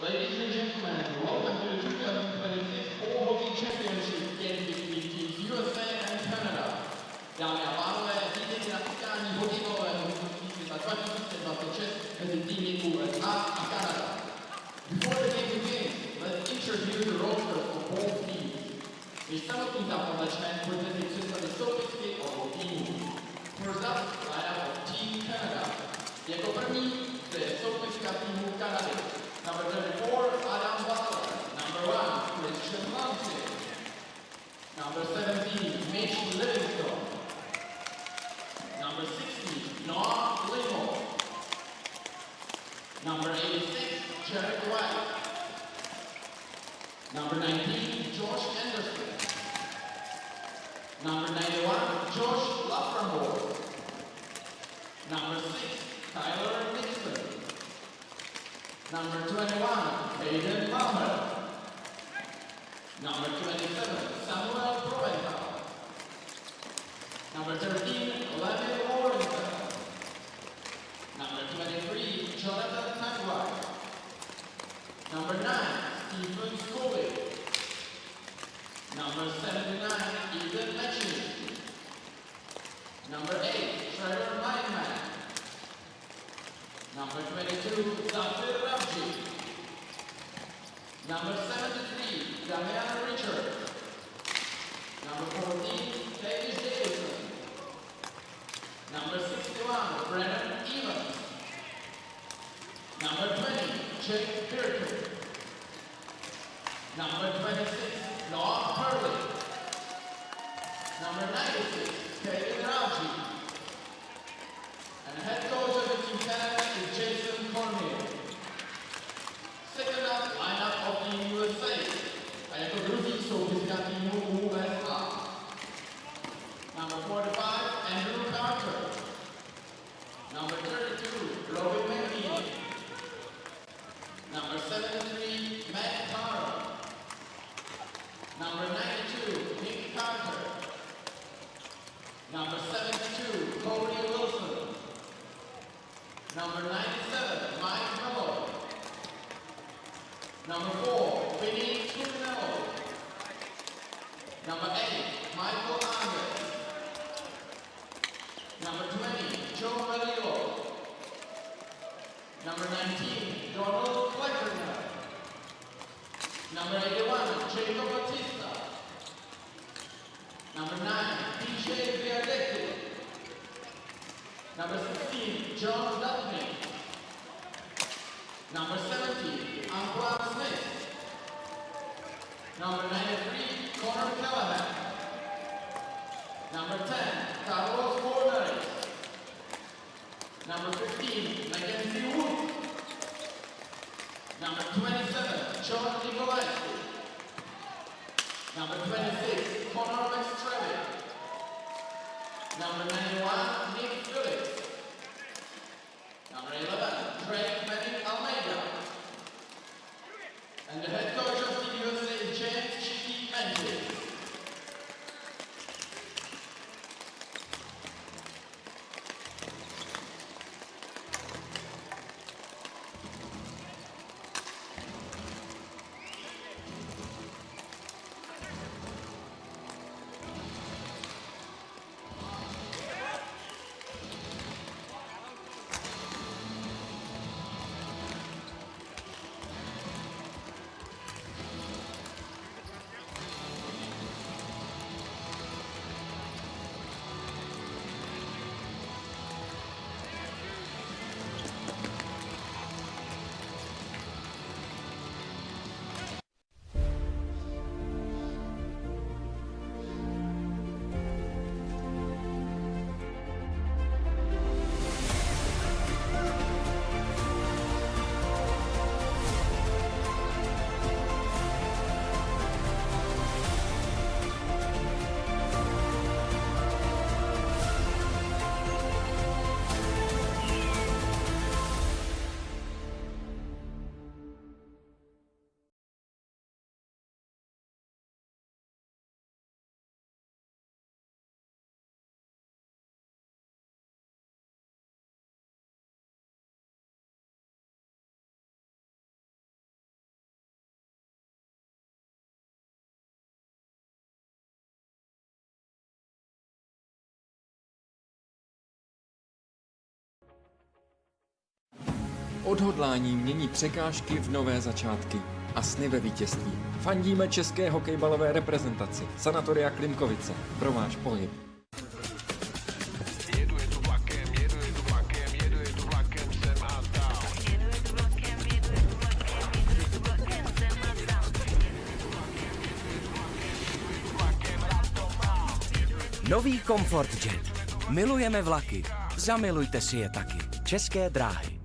Ladies and gentlemen, welcome to the 2026 All Hockey Championship game between teams USA and Canada. Dámy a pánové, vítejte na utkání hokejového mistrovství světa 2026 mezi týmy USA a Kanada. Before the game begins, let's introduce the rosters of both teams. Než samotný zápas začne, pojďme si představit soupisky obou týmů. First up, lineup of Team Canada. Jako první, to je soupiska týmu Kanady. Number 34, Adam Butler. Number 1, Christian Lansing. Number 17, Mitch Livingstone. Number 60, Noah Limo. Number 86, Jared White. Number 19, Josh Anderson. Number 91, Josh Laframbourg. Number 6, Tyler Nixon. Number 21, Hayden Palmer. Number 27, Samuel Provencal. Number 13, Levin Lorenzen. Number 23, Jonathan Tangway. Number 9, Stephen Scully. Number 79, Ethan Matchin. Number 8, Trevor Lightman. Number 22, Zafir Ramji. Number 73, Damian Richard. Number 14, David Davidson. Number 61, Brennan Evans. Number 20, Jake Birkin. Number 26, Noah Hurley. Number 96, Kevin Rauji. And head coach of the Team Canada is Jason Cormier. Second up, lineup of Team USA. A jako druhý soupiska týmu USA. Number 45, Andrew Carter. Number 32, Robin McKee. Number 73, Matt Carter. Number 92, Nick Carter. Number 72, Cody Wilson. Number 97, Mike Mello. Number 4, Vinny Turinello. Number 8, Michael Andres. Number 20, Joe Manillo. Number 19, Donald Fleckerner. Number 81, Jacob Batista. Number 9, PJ Viadetti. Number 16, John Dutney. Number 70, Antoine Smith. Number 93, Connor Callahan. Number 10, Carlos Fornares. Number 15, Mackenzie Wood. Number 27, John Nikolajski. Number 26, Connor McStravick. Number 91, Nick Phillips. Number 11, Craig Manning Almeida. And the head coach of the USA is James Chicky Mendes. Odhodlání mění překážky v nové začátky a sny ve vítězství. Fandíme české hokejbalové reprezentaci Sanatoria Klimkovice pro váš pohyb. Nový Comfort Jet. Milujeme vlaky. Zamilujte si je taky. České dráhy.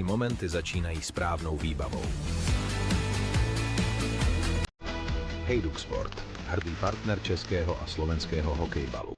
Momenty začínají správnou výbavou. Hejduk Sport, hrdý partner českého a slovenského hokejbalu.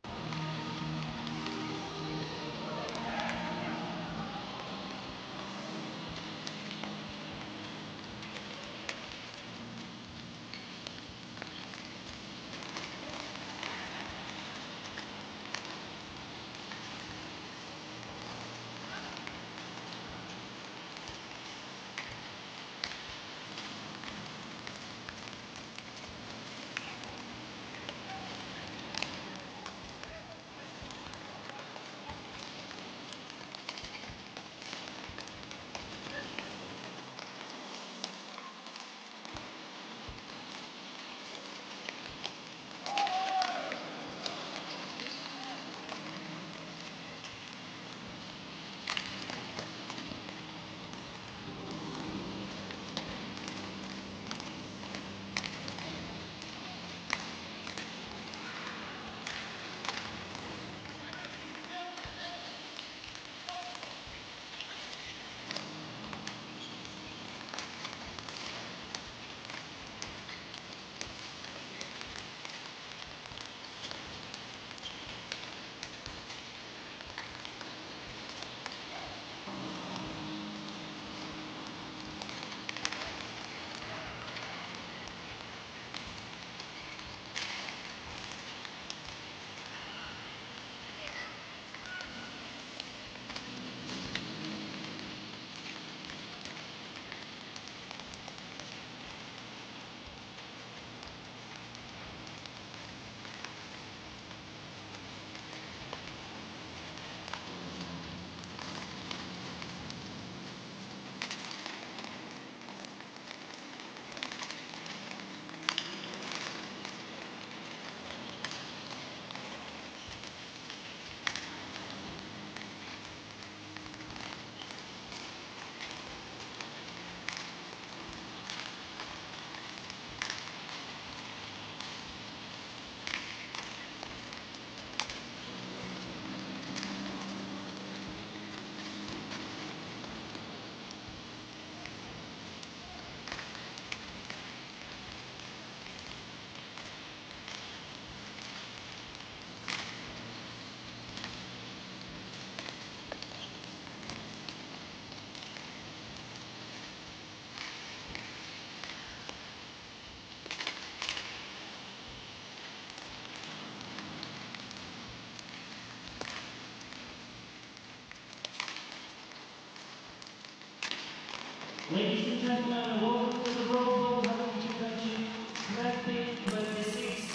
Ladies and gentlemen, welcome to the World Global Hockey Championship 2026.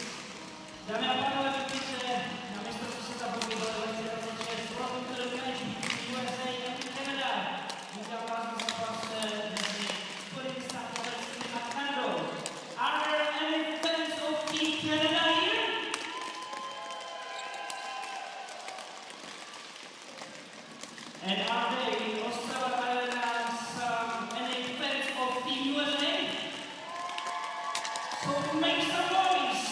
Dámy a pánové, vítejte na mistrovství světa hokejové 2026 Welcome to the Championship USA and Canada. Vítám vás na zápase mezi Spojenými státy americkými a Kanadou. Are there any fans of Team Canada here? And are they Ostravar Aréna any fans of Team USA? So make some noise!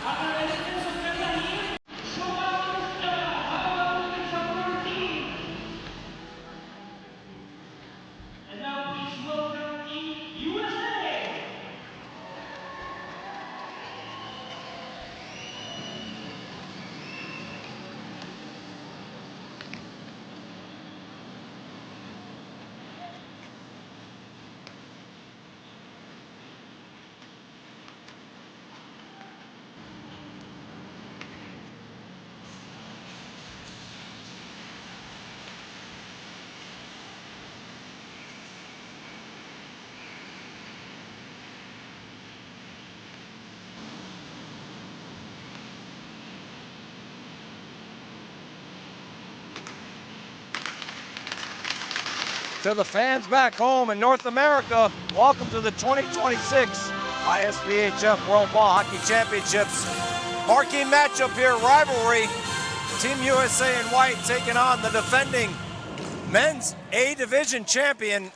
And now please welcome Team USA. To the fans back home in North America, welcome to the 2026 ISBHF World Ball Hockey Championships. Marquee matchup here, rivalry. Team USA in white taking on the defending men's A Division champion,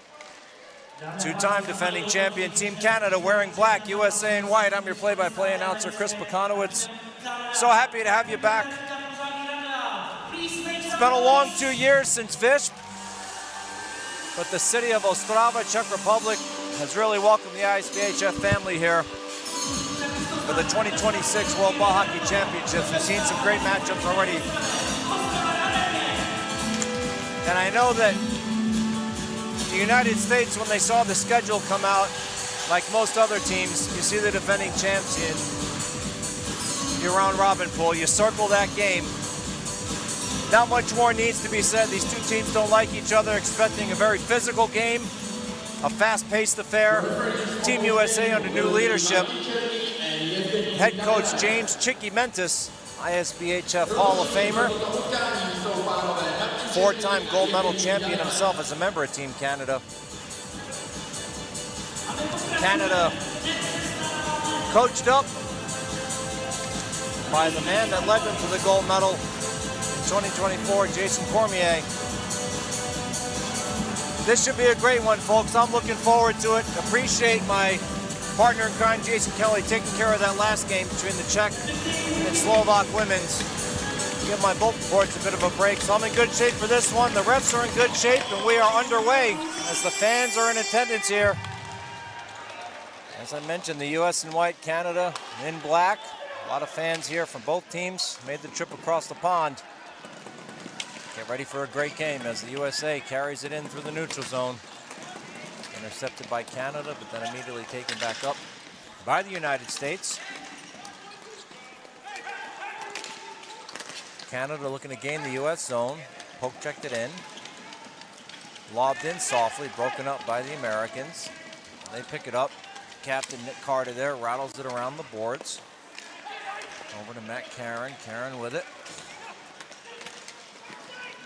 two-time defending champion Team Canada wearing black, USA in white. I'm your play-by-play announcer, Chris Pekanowicz. So happy to have you back. It's been a long 2 years since Visp, but the city of Ostrava, Czech Republic, has really welcomed the ISBHF family here for the 2026 World Ball Hockey Championships. We've seen some great matchups already. And I know that the United States, when they saw the schedule come out, like most other teams, you see the defending champs in your round robin pool, you circle that game. Not much more needs to be said. These two teams don't like each other, expecting a very physical game, a fast-paced affair. Team USA under new leadership. Head coach James Chicky Mentis, ISBHF Hall of Famer, four-time gold medal champion himself as a member of Team Canada. Canada coached up by the man that led them to the gold medal 2024, Jason Cormier. This should be a great one, folks. I'm looking forward to it. Appreciate my partner in crime, Jason Kelly, taking care of that last game between the Czech and Slovak women's. Give my boat reports a bit of a break. So I'm in good shape for this one. The refs are in good shape, and we are underway as the fans are in attendance here. As I mentioned, the US in white, Canada in black. A lot of fans here from both teams made the trip across the pond. Get ready for a great game as the USA carries it in through the neutral zone. Intercepted by Canada, but then immediately taken back up by the United States. Canada looking to gain the US zone. Poke checked it in. Lobbed in softly, broken up by the Americans. They pick it up. Captain Nick Carter there rattles it around the boards. Over to Matt Karen. Karen with it.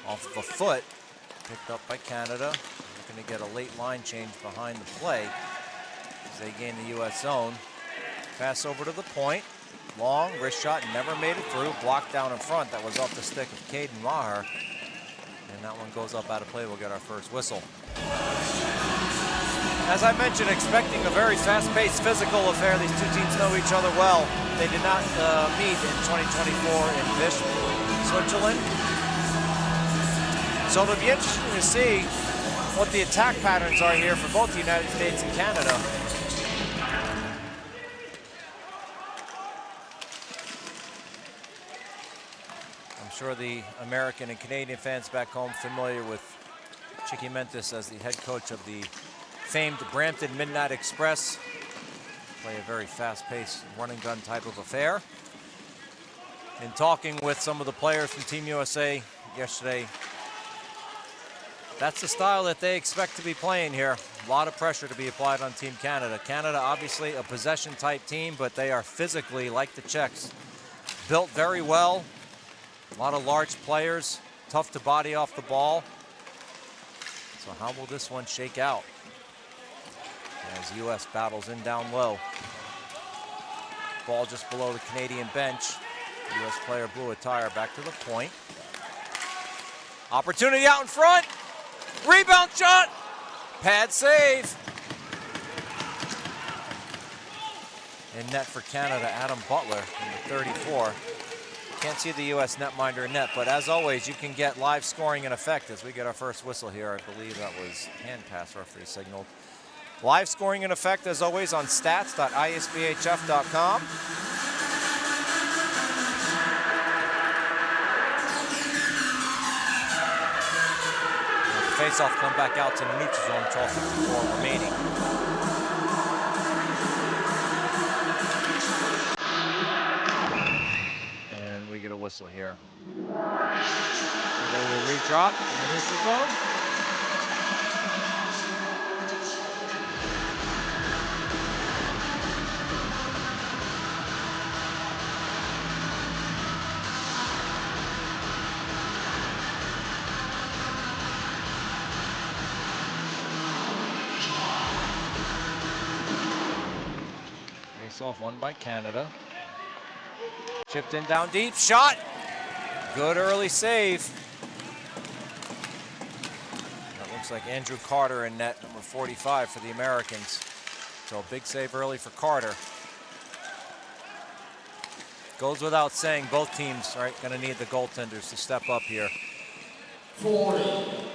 Off of a foot, picked up by Canada. Looking to get a late line change behind the play as they gain the US zone. Pass over to the point. Long wrist shot, never made it through. Blocked down in front. That was off the stick of Caden Maher. And that one goes up out of play. We'll get our first whistle. As I mentioned, expecting a very fast-paced physical affair. These two teams know each other well. They did not meet in 2024 in Visp, Switzerland. So it'll be interesting to see what the attack patterns are here for both the United States and Canada. I'm sure the American and Canadian fans back home familiar with Chicky Mentis as the head coach of the famed Brampton Midnight Express. Play a very fast-paced run and gun type of affair. In talking with some of the players from Team USA yesterday, that's the style that they expect to be playing here. A lot of pressure to be applied on Team Canada. Canada, obviously a possession-type team, but they are physically, like the Czechs, built very well. A lot of large players, tough to body off the ball. So how will this one shake out as US battles in down low? Ball just below the Canadian bench. US player blew a tire back to the point. Opportunity out in front. Rebound shot. Pad save. In net for Canada, Adam Butler, number 34. Can't see the U.S. netminder in net, but as always, you can get live scoring in effect as we get our first whistle here. I believe that was hand pass referee signaled. Live scoring in effect, as always, on stats.isbhf.com. Face-off come back out to the neutral zone, 12:54 remaining. And we get a whistle here. They will redrop in the neutral zone. Off one by Canada. Chipped in down deep, shot. Good early save. That looks like Andrew Carter in net, number 45 for the Americans. So a big save early for Carter. Goes without saying, both teams are going to need the goaltenders to step up here.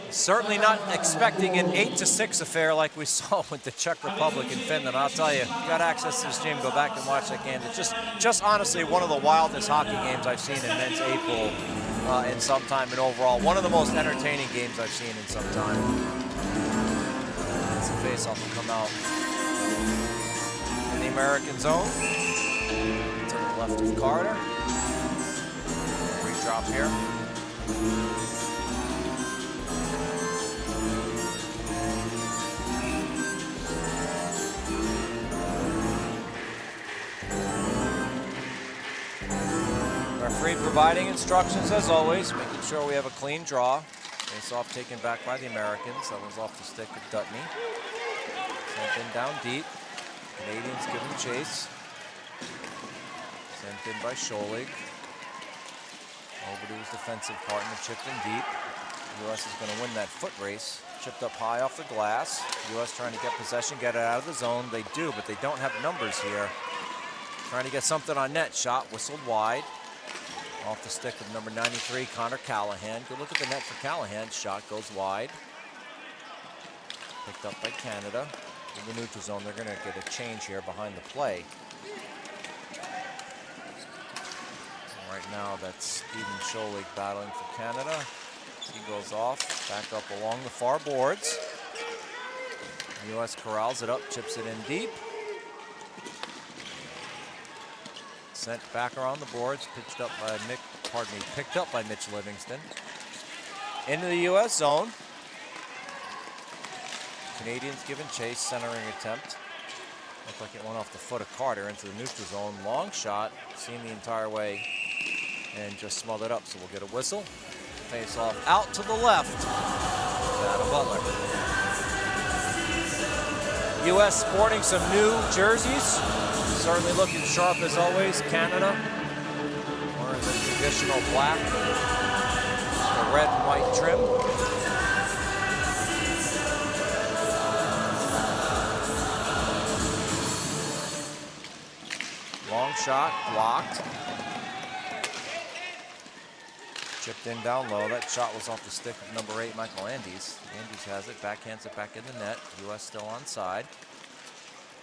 Certainly not expecting an 8-6 affair like we saw with the Czech Republic and Finland. I'll tell you, if you got access to this game, go back and watch that game. It's just honestly one of the wildest hockey games I've seen in men's A-pool in some time, and overall, one of the most entertaining games I've seen in some time. As the face-off will come out in the American zone. To the left of Carter. Redrop here. Referee providing instructions as always, making sure we have a clean draw. Face-off taken back by the Americans. That was off the stick of Dutney. Sent in down deep. Canadians giving chase. Sent in by Scholig. Over to his defensive partner, chipped in deep. The U.S. is going to win that foot race. Chipped up high off the glass. U.S. trying to get possession, get it out of the zone. They do, but they don't have numbers here. Trying to get something on net. Shot whistled wide. Off the stick of number 93, Connor Callahan. Good look at the net for Callahan. Shot goes wide. Picked up by Canada. In the neutral zone, they're going to get a change here behind the play. Right now, that's Stephen Scholig battling for Canada. He goes off, back up along the far boards. The U.S. corrals it up, chips it in deep. Sent back around the boards, picked up by Mitch Livingston. Into the U.S. zone. Canadians giving chase, centering attempt. Looked like it went off the foot of Carter into the neutral zone. Long shot, seen the entire way, and just smothered up, so we'll get a whistle. Face off out to the left. Adam Butler. U.S. sporting some new jerseys. Certainly looking sharp as always. Canada wearing the traditional black, the red and white trim. Long shot, blocked. Chipped in down low. That shot was off the stick of number 8, Michael Andes. Andes has it, backhands it back in the net. U.S. still onside.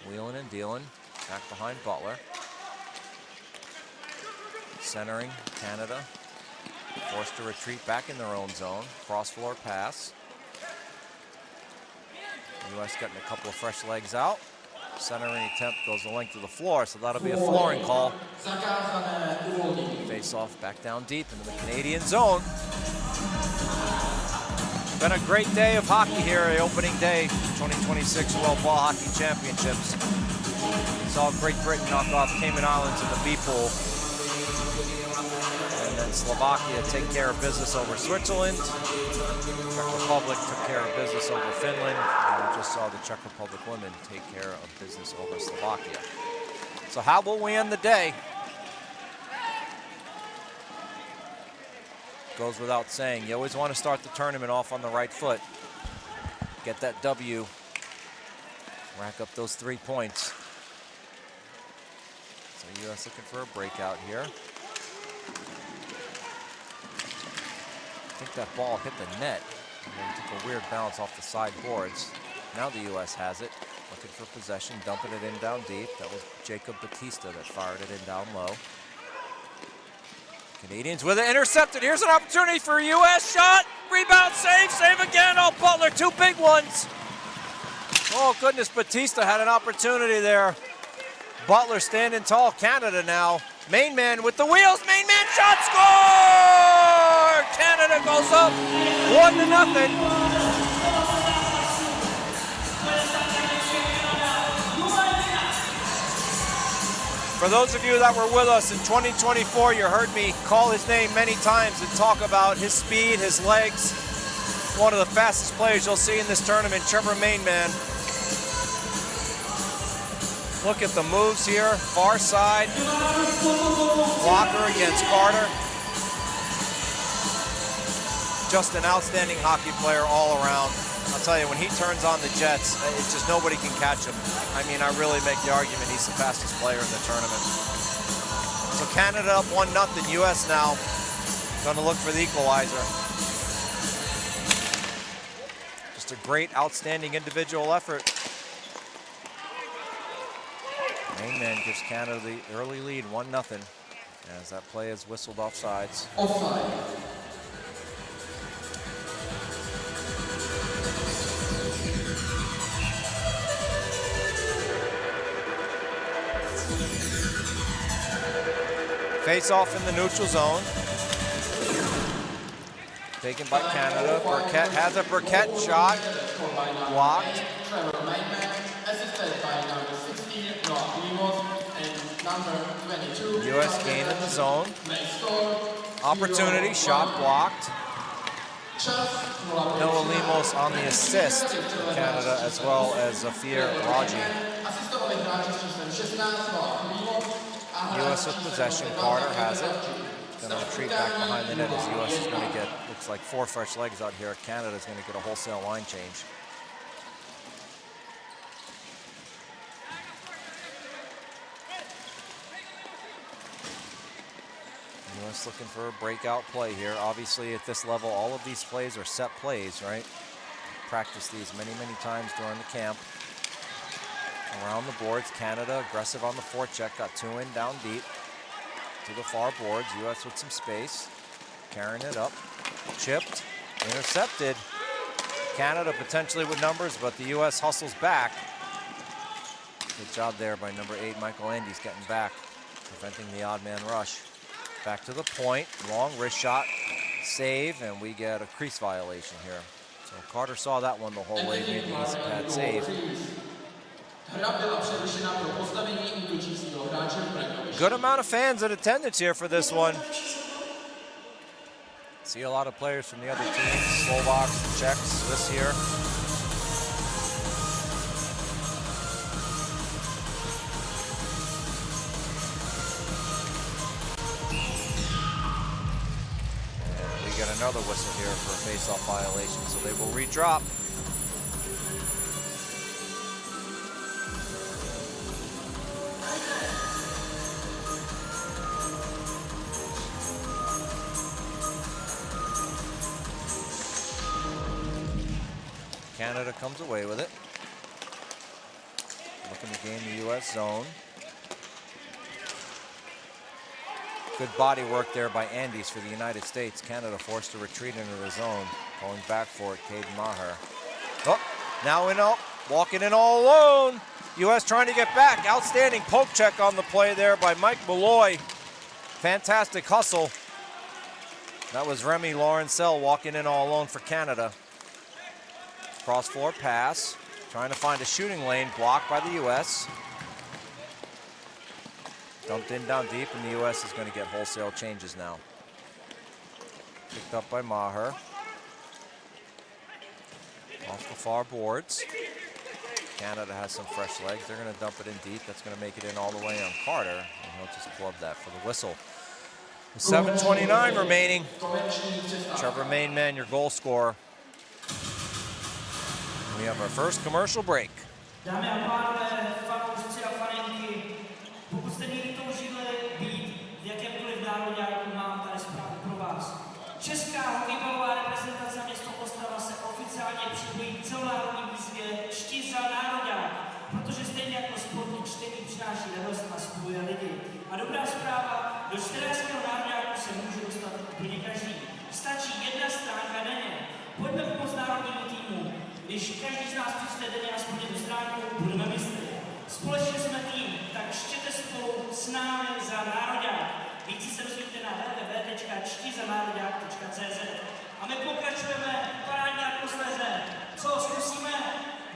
Wheeling and dealing. Back behind Butler. Centering Canada. Forced to retreat back in their own zone. Cross-floor pass. The U.S. getting a couple of fresh legs out. Centering attempt goes the length of the floor, so that'll be a flooring call. Face off back down deep into the Canadian zone. Been a great day of hockey here, the opening day, 2026 World Ball Hockey Championships. Saw Great Britain knock off Cayman Islands in the B pool. And then Slovakia take care of business over Switzerland. Czech Republic took care of business over Finland. And we just saw the Czech Republic women take care of business over Slovakia. So how will we end the day? Goes without saying, you always want to start the tournament off on the right foot. Get that W. Rack up those 3 points. So US looking for a breakout here. I think that ball hit the net and then took a weird bounce off the side boards. Now the US has it. Looking for possession, dumping it in down deep. That was Jacob Batista that fired it in down low. Canadians with it, intercepted. Here's an opportunity for a US shot. Rebound, save again. Oh, Butler, two big ones. Oh, goodness, Batista had an opportunity there. Butler standing tall, Canada now. Main man with the wheels, main man shot, score! Canada goes up 1-0. For those of you that were with us in 2024, you heard me call his name many times and talk about his speed, his legs. One of the fastest players you'll see in this tournament, Trevor Mainman. Look at the moves here, far side, blocker against Carter. Just an outstanding hockey player all around. I'll tell you, when he turns on the Jets, it's just nobody can catch him. I mean, I really make the argument he's the fastest player in the tournament. So Canada up 1-0, US now gonna look for the equalizer. Just a great, outstanding individual effort. Main man gives Canada the early lead, 1-0, as that play is whistled off sides. Offside. Face off in the neutral zone. Taken by Canada. Burkett has a Burkett shot. Blocked. US gain in the zone. Opportunity, shot blocked. Noah Limos on the assist for Canada, as well as Zafir Raji. US with possession, Carter has it. Gonna retreat back behind the net as US is gonna get, looks like 4 fresh legs out here. Canada's gonna get a wholesale line change. US looking for a breakout play here. Obviously at this level, all of these plays are set plays, right? Practice these many, many times during the camp. Around the boards, Canada aggressive on the forecheck, got 2 in down deep to the far boards. US with some space, carrying it up, chipped, intercepted. Canada potentially with numbers, but the US hustles back. Good job there by number 8, Michael Andes, getting back, preventing the odd man rush. Back to the point, long wrist shot, save, and we get a crease violation here. So Carter saw that one the whole way, made the easy pad save. Good amount of fans in attendance here for this one. See a lot of players from the other teams, Slovaks, Czechs this year. And we get another whistle here for a face-off violation, so they will redrop. Canada comes away with it. Looking to gain the US zone. Good body work there by Andes for the United States. Canada forced to retreat into the zone. Going back for it, Caden Maher. Oh, now in out, walking in all alone. US trying to get back. Outstanding poke check on the play there by Mike Malloy. Fantastic hustle. That was Remy Laurencel walking in all alone for Canada. Cross floor pass, trying to find a shooting lane, blocked by the US. Dumped in down deep, and the US is going to get wholesale changes now. Picked up by Maher. Off the far boards. Canada has some fresh legs. They're going to dump it in deep. That's going to make it in all the way on Carter, and he'll just club that for the whistle. 7:29 remaining. Trevor Mainman, your goal scorer. We have our first commercial break. Dámy a pánové, fanoušci a faninky, pokud jste někdy toužili Česká hokejbalová reprezentace město Ostrava se oficiálně připojí k celonárodní výzvě Čti za nároďák, protože stejně jako sportní čtení přináší radost a spojuje lidi. A dobrá zpráva, do čtenářského nároďáku se může dostat úplně každý. Stačí jedna stránka denně. Pojďme pomoct národnímu týmu. Když každý z nás přečte denně aspoň jednu stránku, budeme mistry. Společně jsme tým, tak čtěte spolu s námi za nároďák. Více se dozvíte na www.čtizanaroďák.cz. A my pokračujeme v parádní atmosféře. Co, zkusíme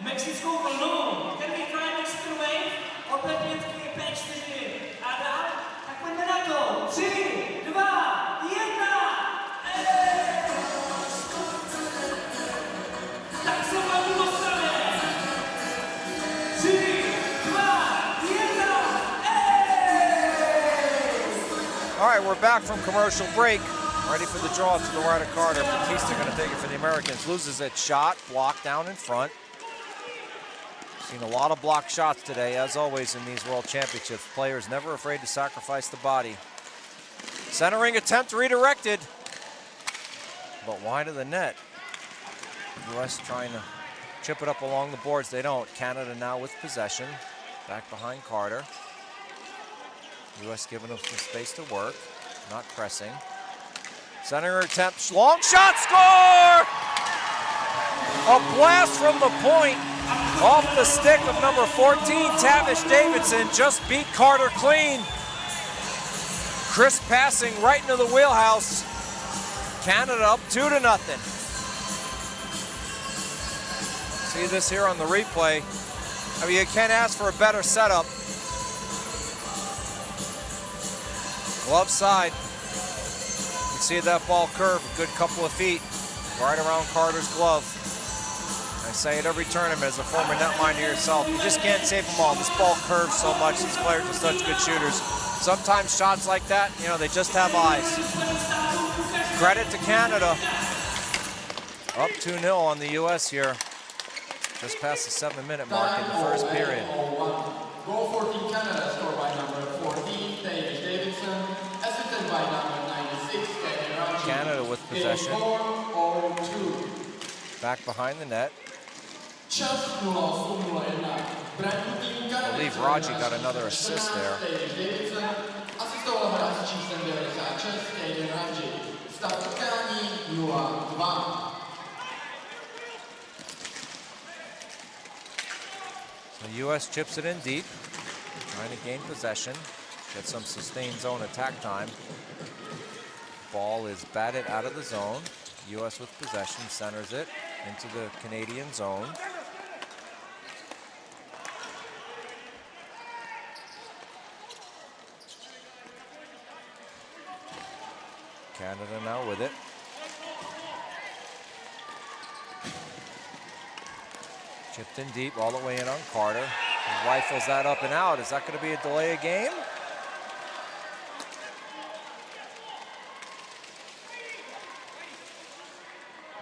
mexickou vlnu? Can we try Mexican wave? Opět 5, P4 a dál? Tak pojďme na to. 3, 2, 1. Tak se vám v Ostravě. 3, 2, 1. All right, we're back from commercial break. Ready for the draw to the right of Carter. Batista going to take it for the Americans. Loses it. Shot. Blocked down in front. Seen a lot of blocked shots today, as always in these World Championships. Players never afraid to sacrifice the body. Centering attempt redirected. But wide of the net. U.S. trying to chip it up along the boards. They don't. Canada now with possession. Back behind Carter. U.S. giving them some space to work. Not pressing. Center attempt, long shot, score! A blast from the point, off the stick of number 14, Tavish Davidson, just beat Carter clean. Crisp passing right into the wheelhouse. Canada up 2-0. See this here on the replay. I mean, you can't ask for a better setup. Glove side. See that ball curve, a good couple of feet, right around Carter's glove. I say it every tournament as a former netminder yourself, you just can't save them all. This ball curves so much, these players are such good shooters. Sometimes shots like that, you know, they just have eyes. Credit to Canada. Up 2-0 on the U.S. here. Just past the 7-minute mark in the first period. Goal 14 Canada, scored by number 14, Tavish Davidson, assisted by number 96, Canada with possession. Back behind the net. I believe Raji got another assist there. The U.S. chips it in deep, trying to gain possession, get some sustained zone attack time. Ball is batted out of the zone. U.S. with possession, centers it into the Canadian zone. Canada now with it. Chipped in deep, all the way in on Carter. He rifles that up and out. Is that going to be a delay of game?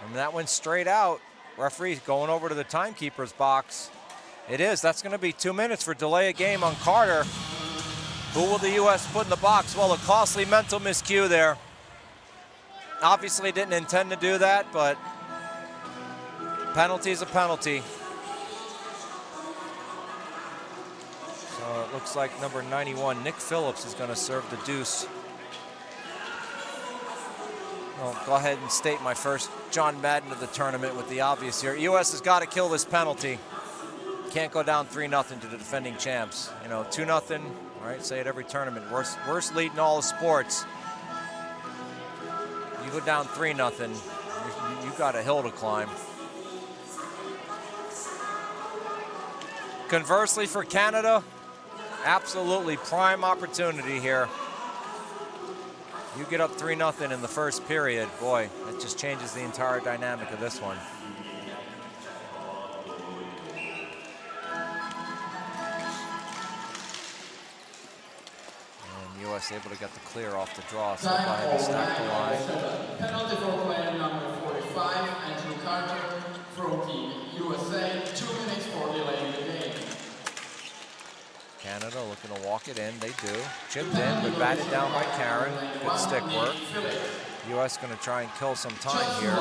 And that went straight out. Referee going over to the timekeeper's box. It is. That's going to be 2 minutes for delay of game on Carter. Who will the U.S. put in the box? Well, a costly mental miscue there. Obviously didn't intend to do that, but penalty is a penalty. So it looks like number 91, Nick Phillips, is going to serve the deuce. I'll go ahead and state my first John Madden of the tournament with the obvious here. U.S. has got to kill this penalty. Can't go down 3-0 to the defending champs. You know, 2-0, right? Say it every tournament. Worst lead in all the sports. You go down 3-0, you got a hill to climb. Conversely for Canada, absolutely prime opportunity here. You get up 3-0 in the first period, boy, it just changes the entire dynamic of this one. And U.S. able to get the clear off the draw, so go ahead and stack the line. Penalty for player number 45, Andrew Carter, from Team USA, 2 minutes for delaying the game. Canada looking to walk it in, they do. Chipped in, but batted down by Karen. Good stick work. U.S. going to try and kill some time here.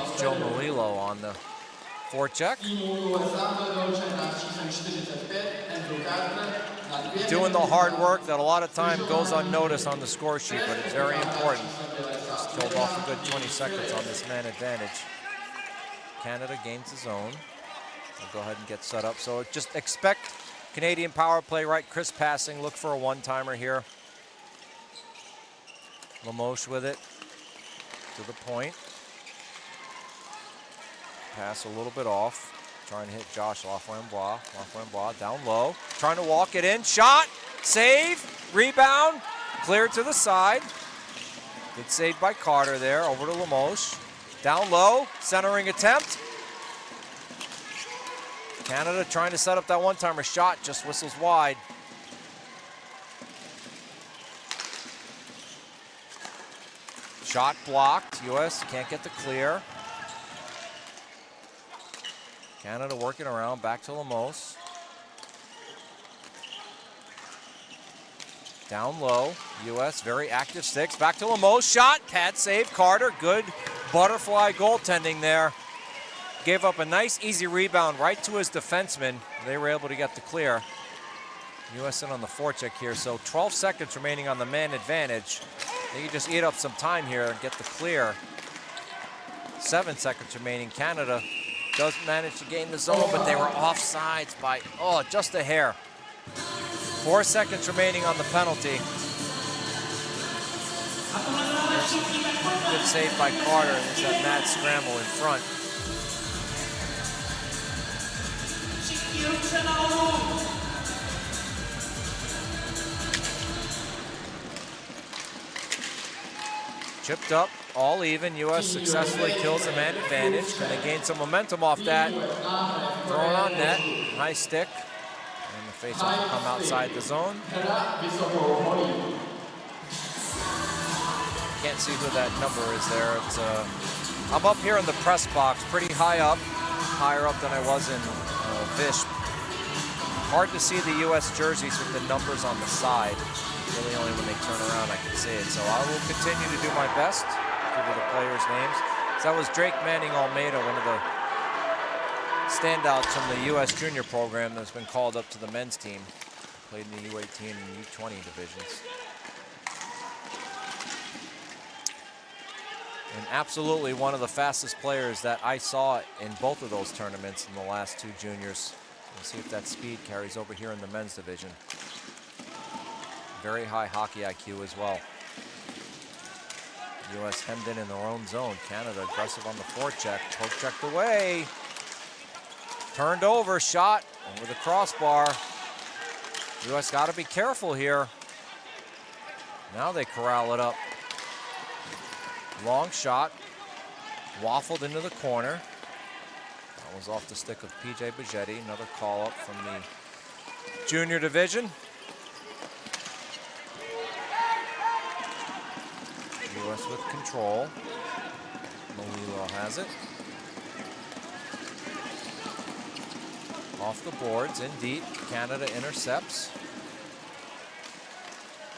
It's Joe Melillo on the forecheck. Doing the hard work that a lot of time goes unnoticed on the score sheet, but it's very important. Just killed off a good 20 seconds on this man advantage. Canada gains his own. I'll go ahead and get set up. So just expect Canadian power play, right? Crisp passing, look for a one-timer here. Limoges with it to the point. Pass a little bit off. Trying to hit Josh Laframboise. Laframboise down low. Trying to walk it in. Shot. Save. Rebound. Cleared to the side. Good save by Carter there. Over to Limoges. Down low. Centering attempt. Canada trying to set up that one-timer. Shot just whistles wide. Shot blocked. U.S. can't get the clear. Canada working around, back to Limoges. Down low, U.S. very active sticks. Back to Limoges, shot, pad save, Carter. Good butterfly goaltending there. Gave up a nice easy rebound right to his defenseman. They were able to get the clear. U.S. in on the forecheck here, so 12 seconds remaining on the man advantage. They can just eat up some time here and get the clear. 7 seconds remaining. Canada does manage to gain the zone, but they were offsides by, just a hair. 4 seconds remaining on the penalty. Good save by Carter, and there's that mad scramble in front. Chipped up, all even. U.S. successfully kills the man advantage. Can they gain some momentum off that? Thrown on net, high stick. And the faceoff will come outside the zone. Can't see who that number is there. It's, I'm up here in the press box, pretty high up. Higher up than I was in Fish. Hard to see the U.S. jerseys with the numbers on the side. Really only when they turn around I can see it. So I will continue to do my best. Give you the players' names. So that was Drake Manning Almeida, one of the standouts from the U.S. junior program that's been called up to the men's team. Played in the U18 and U20 divisions. And absolutely one of the fastest players that I saw in both of those tournaments in the last two juniors. We'll see if that speed carries over here in the men's division. Very high hockey IQ as well. U.S. hemmed in their own zone. Canada aggressive on the forecheck. Poke checked away. Turned over, shot over the crossbar. U.S. got to be careful here. Now they corral it up. Long shot. Waffled into the corner. That was off the stick of P.J. Bajetti. Another call up from the junior division. U.S. with control. Melillo has it. Off the boards, in deep. Canada intercepts.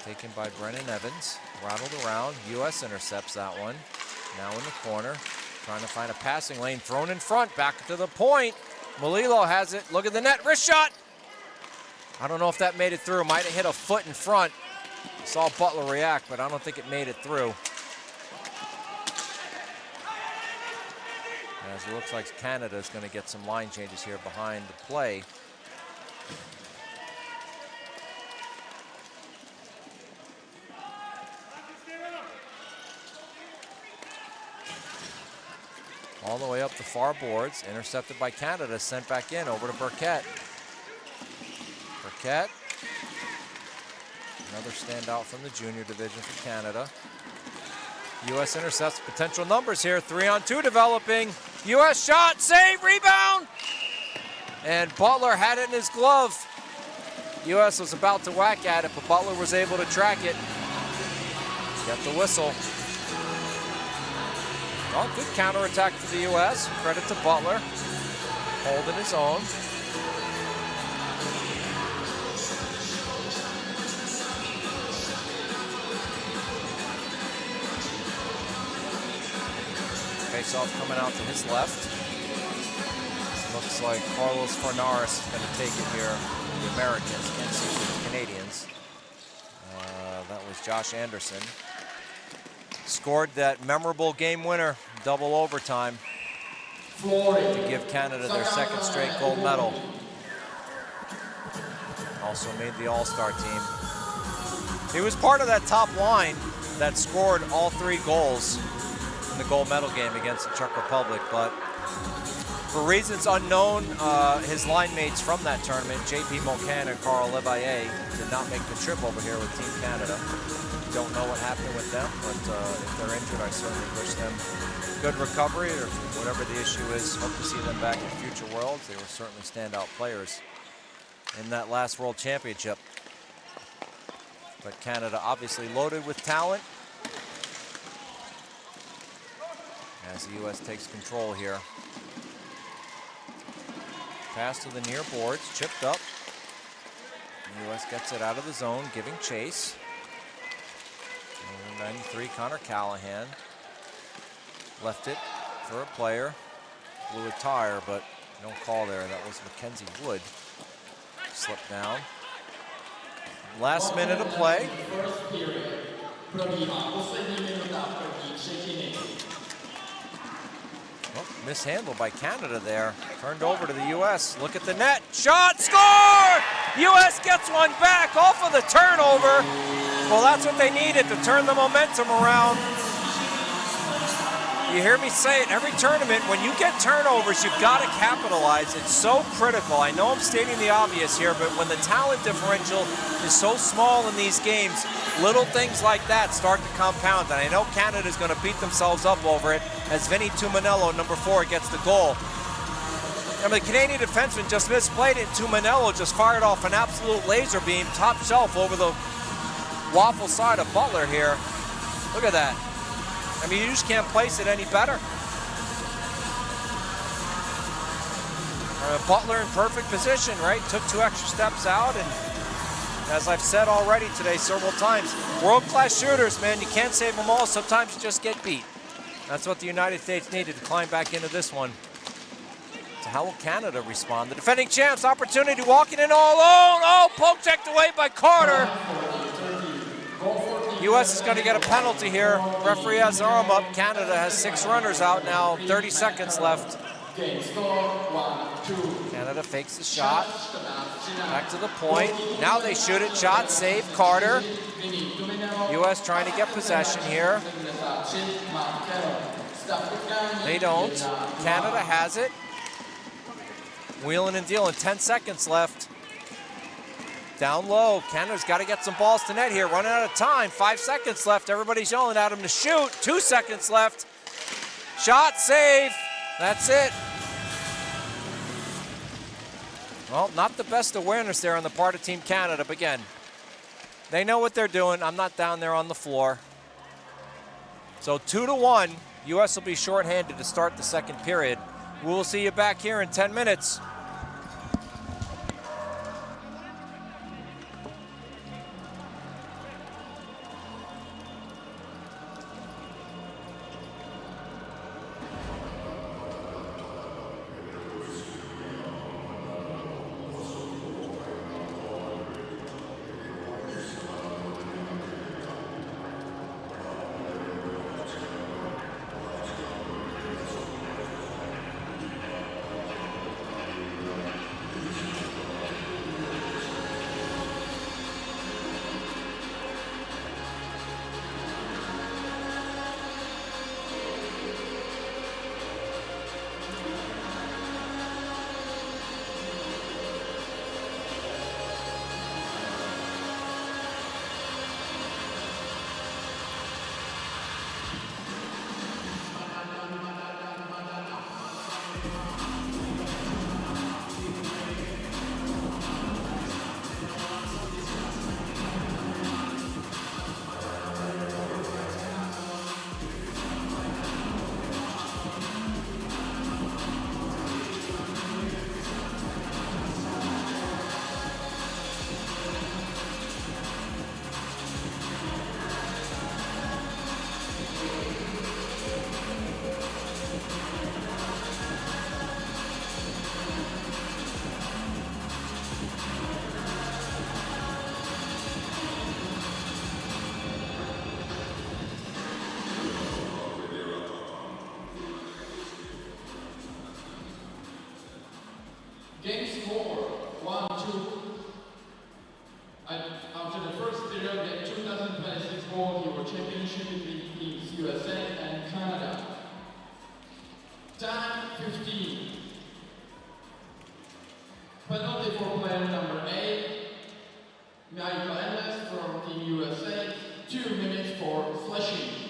Taken by Brennan Evans. Rattled around. U.S. intercepts that one. Now in the corner. Trying to find a passing lane. Thrown in front. Back to the point. Melillo has it. Look at the net. Wrist shot. I don't know if that made it through. Might have hit a foot in front. Saw Butler react, but I don't think it made it through. As it looks like Canada is going to get some line changes here behind the play. All the way up the far boards, intercepted by Canada, sent back in over to Burkett. Burkett, another standout from the junior division for Canada. U.S. intercepts, potential numbers here, 3-on-2 developing. U.S. shot, save, rebound! And Butler had it in his glove. U.S. was about to whack at it, but Butler was able to track it. Get the whistle. Well, good counterattack for the U.S. Credit to Butler. Holding his own. Face-off coming out to his left. Looks like Carlos Fornares is going to take it here. The Americans, can't see the Canadians. That was Josh Anderson. Scored that memorable game winner, double overtime, to give Canada their second straight gold medal. Also made the All-Star team. He was part of that top line that scored all 3 goals in the gold medal game against the Czech Republic, but for reasons unknown, his line mates from that tournament, J.P. Mocan and Carl Levaye, did not make the trip over here with Team Canada. Don't know what happened with them, but if they're injured, I certainly wish them good recovery, or whatever the issue is. Hope to see them back in future worlds. They were certainly standout players in that last World Championship. But Canada obviously loaded with talent as the U.S. takes control here. Pass to the near boards, chipped up. The U.S. gets it out of the zone, giving chase. Number 93, Connor Callahan. Left it for a player. Blew a tire, but no call there. That was Mackenzie Wood. Slipped down. Last minute of play. Oh, mishandled by Canada there. Turned over to the U.S. Look at the net. Shot, score! U.S. gets one back off of the turnover. Well, that's what they needed to turn the momentum around. You hear me say it every tournament, when you get turnovers, you've got to capitalize. It's so critical. I know I'm stating the obvious here, but when the talent differential is so small in these games, little things like that start to compound. And I know Canada's going to beat themselves up over it as Vinny Tumanello, number 4, gets the goal. I mean, the Canadian defenseman just misplayed it. Tumanello just fired off an absolute laser beam, top shelf over the waffle side of Butler here. Look at that. I mean, you just can't place it any better. Butler in perfect position, right? Took 2 extra steps out, and as I've said already today several times, world-class shooters, man, you can't save them all. Sometimes you just get beat. That's what the United States needed to climb back into this one. So how will Canada respond? The defending champs, opportunity, walking in all alone. Oh, poke checked away by Carter. U.S. is going to get a penalty here. Referee has their arm up. Canada has 6 runners out now. 30 seconds left. Canada fakes the shot. Back to the point. Now they shoot it. Shot, save, Carter. U.S. trying to get possession here. They don't. Canada has it. Wheeling and dealing. 10 seconds left. Down low. Canada's got to get some balls to net here. Running out of time. 5 seconds left. Everybody's yelling at him to shoot. 2 seconds left. Shot, save. That's it. Well, not the best awareness there on the part of Team Canada, but again, they know what they're doing. I'm not down there on the floor. So 2-1. U.S. will be shorthanded to start the second period. We will see you back here in 10 minutes. Hockey Championship between teams USA and Canada. Time 15. Penalty for player number 8, Michael Endless from Team USA, 2 minutes for slashing.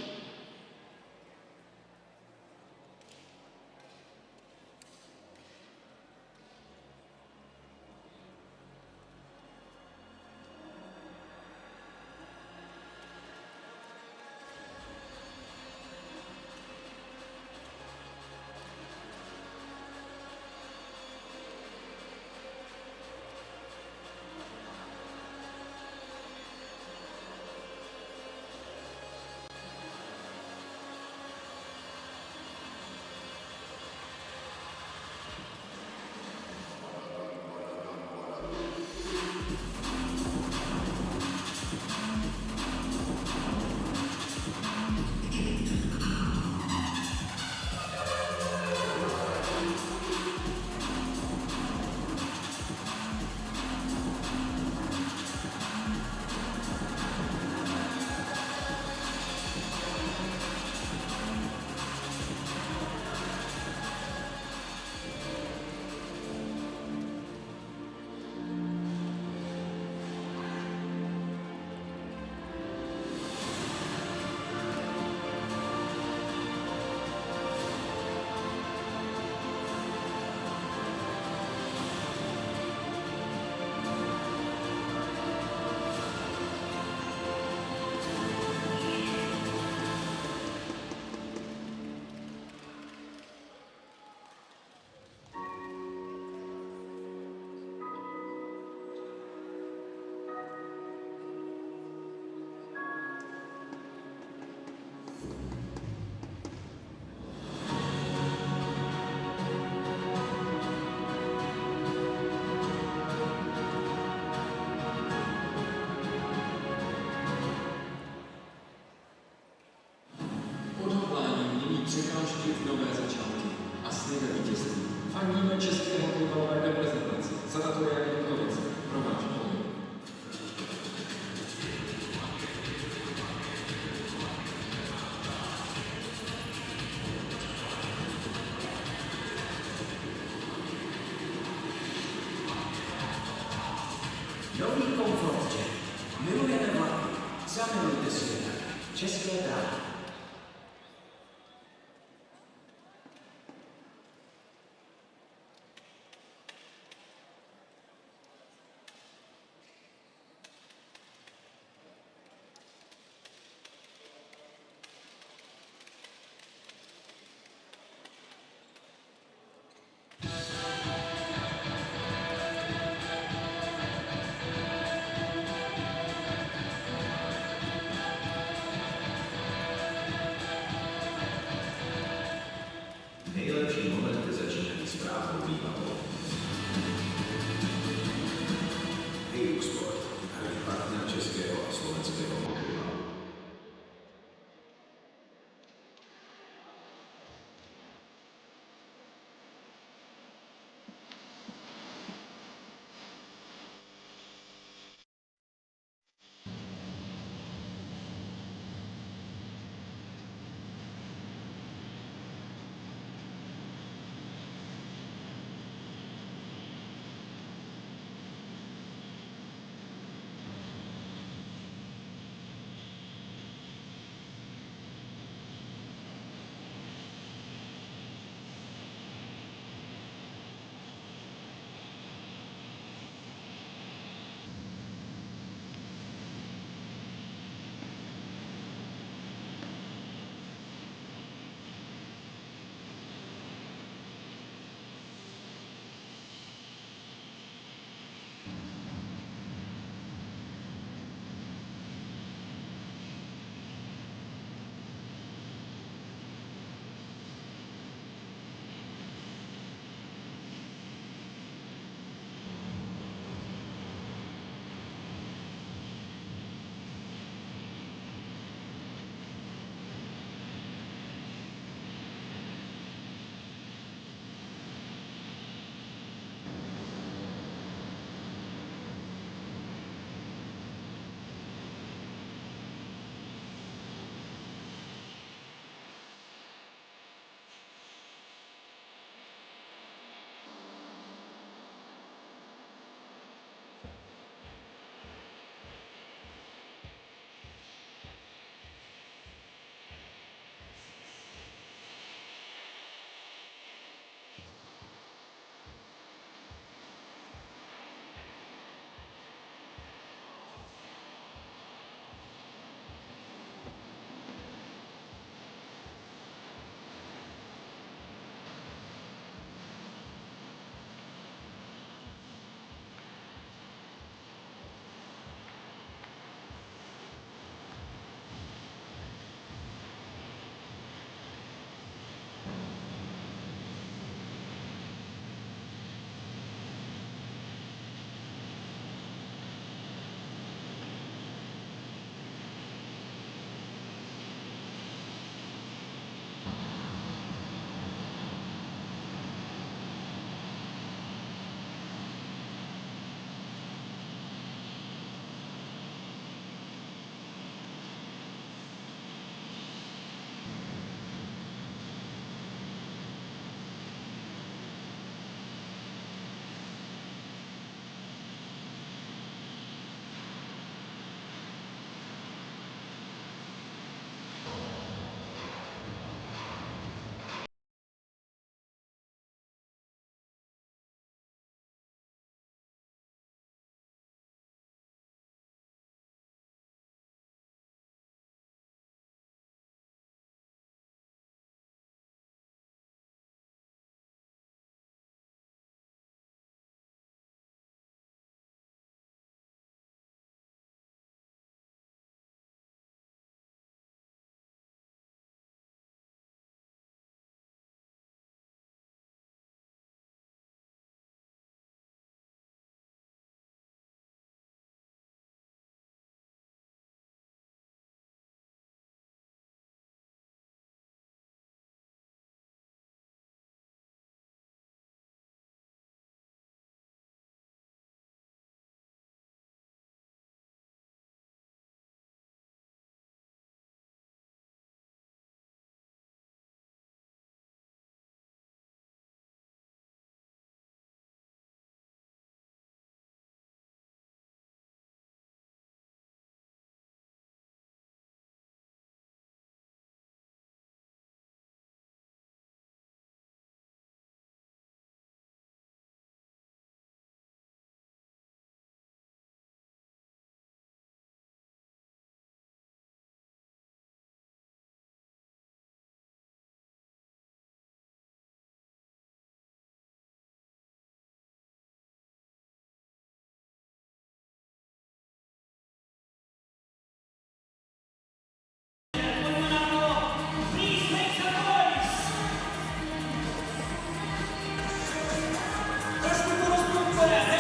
překážky v nové začátky a sny ve vítězství. Fandíme české hokejbalové reprezentaci. Sanatoria Klimkovice. Pro váš hokej. Nový komfort jet. Milujeme vlaky. Zamilujte si je. České dráhy.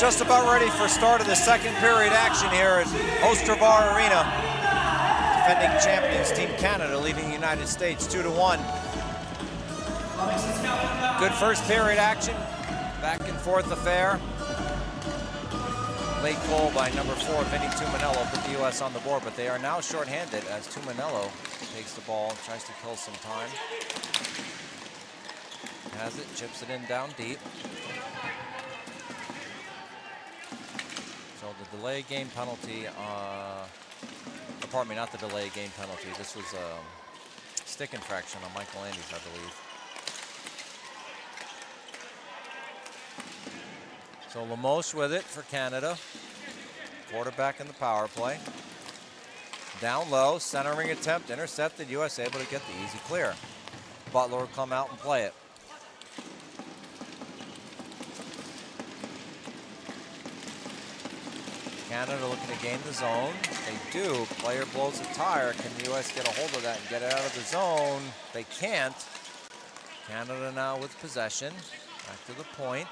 just about ready for start of the second period action here at Ostravar Arena. Defending champions Team Canada leading the United States 2-1. Good first period action. Back and forth affair. Late goal by number 4, Vinny Tumanello, put the U.S. on the board, but they are now shorthanded as Tumanello takes the ball and tries to kill some time. Has it, chips it in down deep. So the delay game penalty, pardon me, not the delay game penalty. This was a stick infraction on Michael Andes, I believe. So Lemos with it for Canada. Quarterback in the power play. Down low, centering attempt, intercepted. U.S. able to get the easy clear. Butler will come out and play it. Canada looking to gain the zone. They do. Player blows a tire. Can the U.S. get a hold of that and get it out of the zone? They can't. Canada now with possession. Back to the point.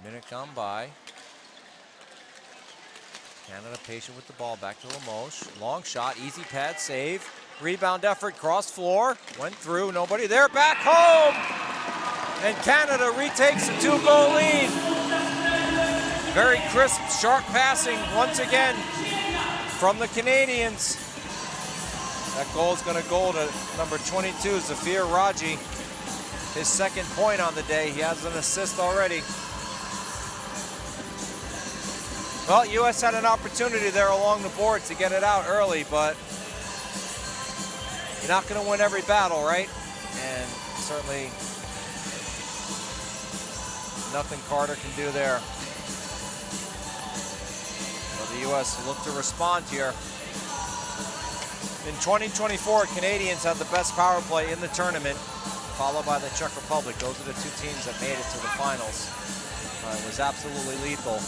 Minute gone by. Canada patient with the ball. Back to Lemos. Long shot, easy pad, save. Rebound effort, cross floor. Went through, nobody there. Back home! And Canada retakes a 2-goal lead. Very crisp, sharp passing once again from the Canadians. That goal is going to go to number 22, Zafir Raji. His second point on the day. He has an assist already. Well, U.S. had an opportunity there along the board to get it out early, but you're not going to win every battle, right? And certainly nothing Carter can do there. So the U.S. look to respond here. In 2024, Canadians had the best power play in the tournament, followed by the Czech Republic. Those are the two teams that made it to the finals. It was absolutely lethal.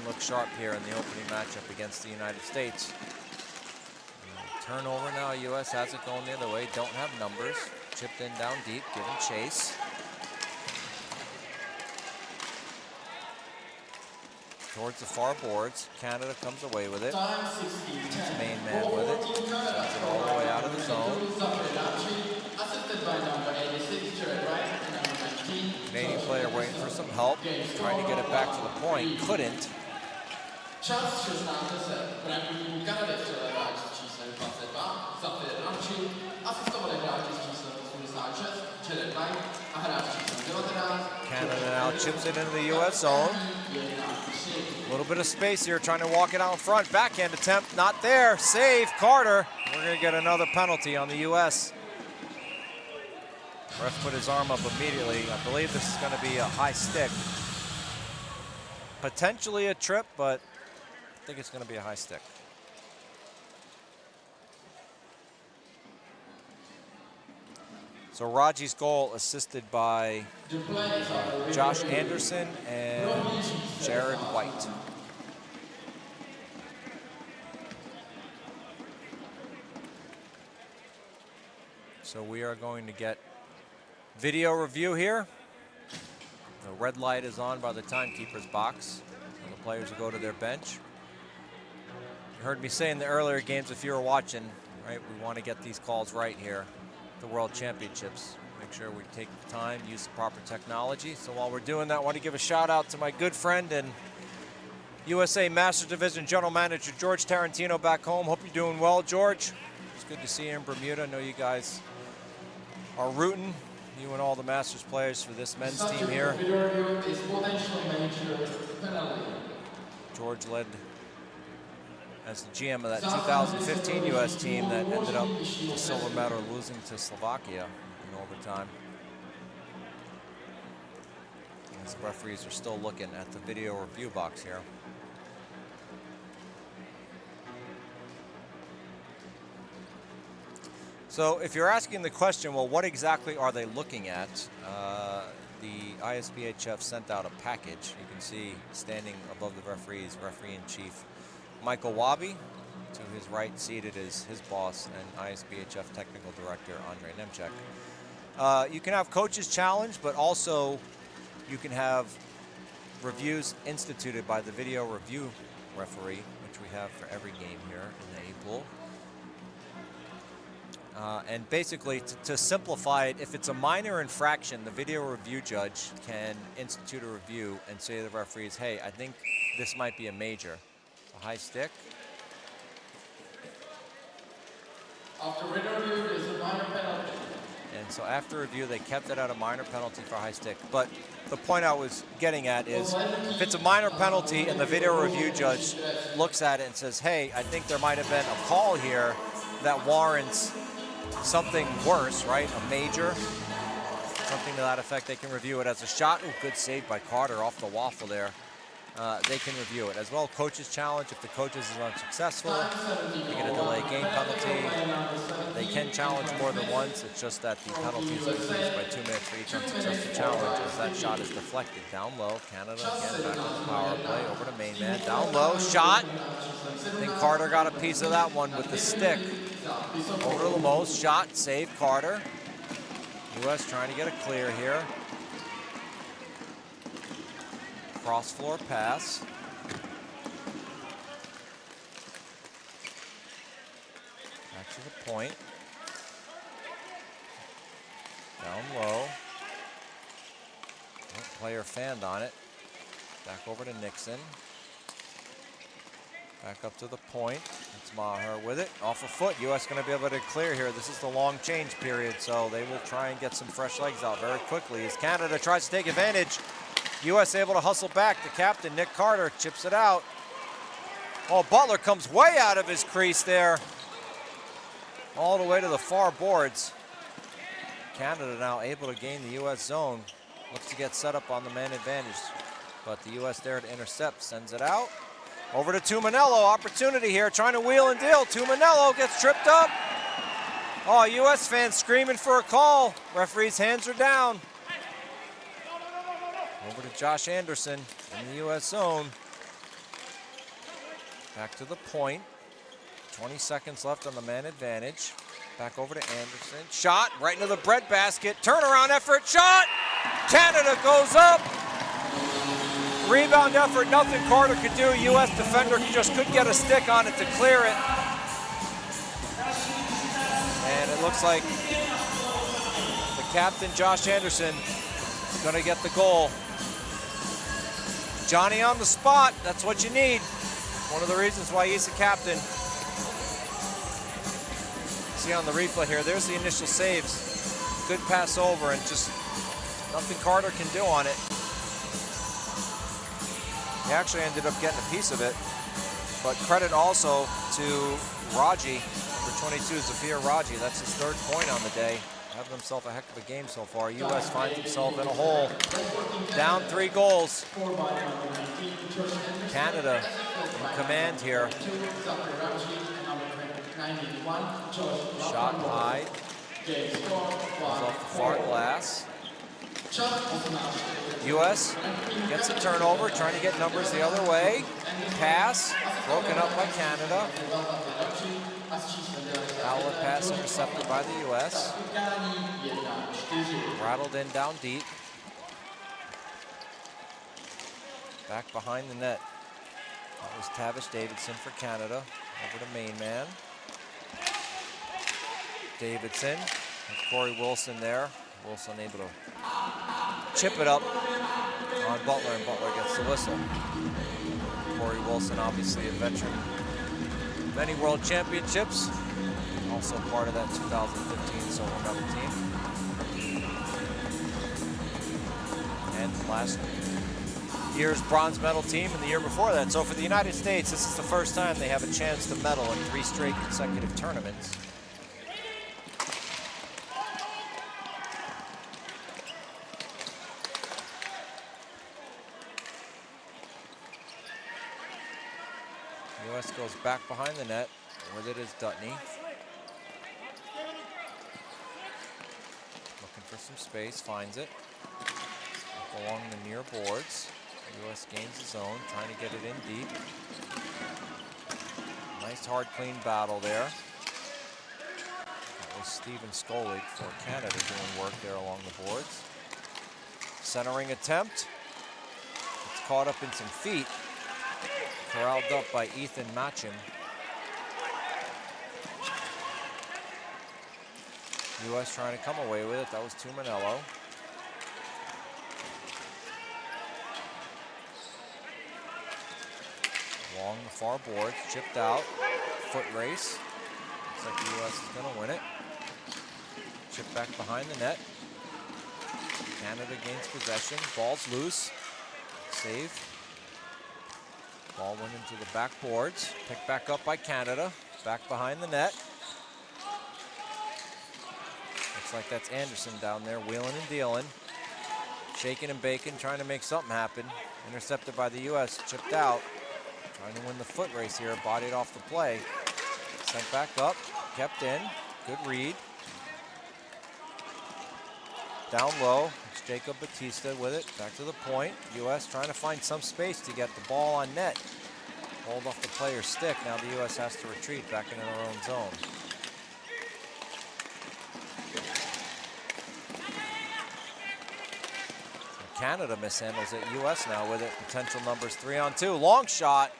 Look sharp here in the opening matchup against the United States. Turnover now, U.S. has it going the other way. Don't have numbers. Chipped in down deep, giving chase. Towards the far boards. Canada comes away with it. Main man with it. Sends it all the way out of the zone. Canadian player waiting for some help. Trying to get it back to the point. Couldn't. Čas 16 se premiéru Kanady přelevá s číslem 22, Zafir Ramči, asistovali hráči s číslem 86, Jared Knight a hráč s číslem 19. Canada now chips it into the U.S. zone. A little bit of space here, trying to walk it out in front. Backhand attempt, not there. Save, Carter. We're going to get another penalty on the U.S. Ref put his arm up immediately. I believe this is going to be a high stick. Potentially a trip, but I think it's going to be a high stick. So Raji's goal assisted by Josh Anderson and Jared White. So we are going to get video review here. The red light is on by the timekeeper's box. And the players will go to their bench. You heard me say in the earlier games, if you were watching, right, we want to get these calls right here. The World Championships. Make sure we take the time, use the proper technology. So while we're doing that, I want to give a shout out to my good friend and USA Masters Division General Manager George Tarantino back home. Hope you're doing well, George. It's good to see you in Bermuda. I know you guys are rooting, you and all the Masters players, for this men's team here. George led as the GM of that 2015 U.S. team that ended up the silver medal, losing to Slovakia in overtime. As the referees are still looking at the video review box here. So if you're asking the question, well, what exactly are they looking at? The ISBHF sent out a package. You can see standing above the referees, referee-in-chief Michael Wabi, To his right, seated, is his boss and ISBHF Technical Director, Andrei Nemchek. You can have Coaches Challenge, but also you can have reviews instituted by the video review referee, which we have for every game here in the A pool. And basically, to simplify it, if it's a minor infraction, the video review judge can institute a review and say to the referees, hey, I think this might be a major. A high stick. After review, there's a minor penalty. And so after review, they kept it at a minor penalty for high stick. But the point I was getting at is, if it's a minor penalty and the video review judge looks at it and says, hey, I think there might have been a call here that warrants something worse, right? A major, something to that effect, they can review it as a shot. Ooh, good save by Carter off the waffle there. They can review it. As well, Coaches Challenge, if the coaches is unsuccessful, they get a delay game penalty. They can challenge more than once. It's just that the penalty is increased by 2 minutes for each unsuccessful challenge as that shot is deflected. Down low, Canada again back on the power play, over to main man. Down low, shot. I think Carter got a piece of that one with the stick. Over to Lemos, shot, save Carter. U.S. trying to get a clear here. Cross floor pass. Back to the point. Down low. Player fanned on it. Back over to Nixon. Back up to the point. It's Maher with it. Off a foot. U.S. going to be able to clear here. This is the long change period, so they will try and get some fresh legs out very quickly as Canada tries to take advantage. U.S. able to hustle back. The captain, Nick Carter, chips it out. Oh, Butler comes way out of his crease there. All the way to the far boards. Canada now able to gain the U.S. zone. Looks to get set up on the man advantage. But the U.S. there to intercept, sends it out. Over to Tumanello, opportunity here, trying to wheel and deal. Tumanello gets tripped up. Oh, U.S. fans screaming for a call. Referee's hands are down. Over to Josh Anderson in the U.S. zone. Back to the point. 20 seconds left on the man advantage. Back over to Anderson. Shot right into the breadbasket. Turnaround effort. Shot! Canada goes up. Rebound effort. Nothing Carter could do. U.S. defender just couldn't get a stick on it to clear it. And it looks like the captain, Josh Anderson, is going to get the goal. Johnny on the spot, that's what you need. One of the reasons why he's the captain. See on the replay here, there's the initial saves. Good pass over and just nothing Carter can do on it. He actually ended up getting a piece of it. But credit also to Raji, number 22, Zafir Raji. That's his 3rd point on the day. Having himself a heck of a game so far. U.S. finds himself in a hole. Down 3 goals. Canada in command here. Shot high. Goes off the far glass. U.S. gets a turnover, trying to get numbers the other way. Pass, broken up by Canada. Outlet pass intercepted by the U.S. Rattled in down deep. Back behind the net. That was Tavish Davidson for Canada. Over to main man. Davidson. And Corey Wilson there. Wilson able to chip it up on Butler, and Butler gets the whistle. Corey Wilson, obviously a veteran. Many world championships. Also part of that 2015 silver medal team. And last year's bronze medal team and the year before that. So for the United States, this is the first time they have a chance to medal in 3 straight consecutive tournaments. U.S. goes back behind the net. With it is Dutney. Looking for some space, finds it. Up along the near boards. U.S. gains his own, trying to get it in deep. Nice, hard, clean battle there. That was Steven Skolig for Canada doing work there along the boards. Centering attempt. It's caught up in some feet. Corralled up by Ethan Machin. U.S. trying to come away with it. That was Tumanello. Along the far boards, chipped out. Foot race. Looks like the U.S. is going to win it. Chip back behind the net. Canada gains possession. Ball's loose. Save. Ball went into the back boards. Picked back up by Canada. Back behind the net. Looks like that's Anderson down there, wheeling and dealing. Shaking and baking, trying to make something happen. Intercepted by the U.S., chipped out. Trying to win the foot race here, bodied off the play. Sent back up, kept in, good read. Down low, it's Jacob Batista with it, back to the point. U.S. trying to find some space to get the ball on net. Hold off the player's stick, now the U.S. has to retreat back into their own zone. So Canada mishandles it, U.S. now with it, potential numbers 3-on-2, long shot.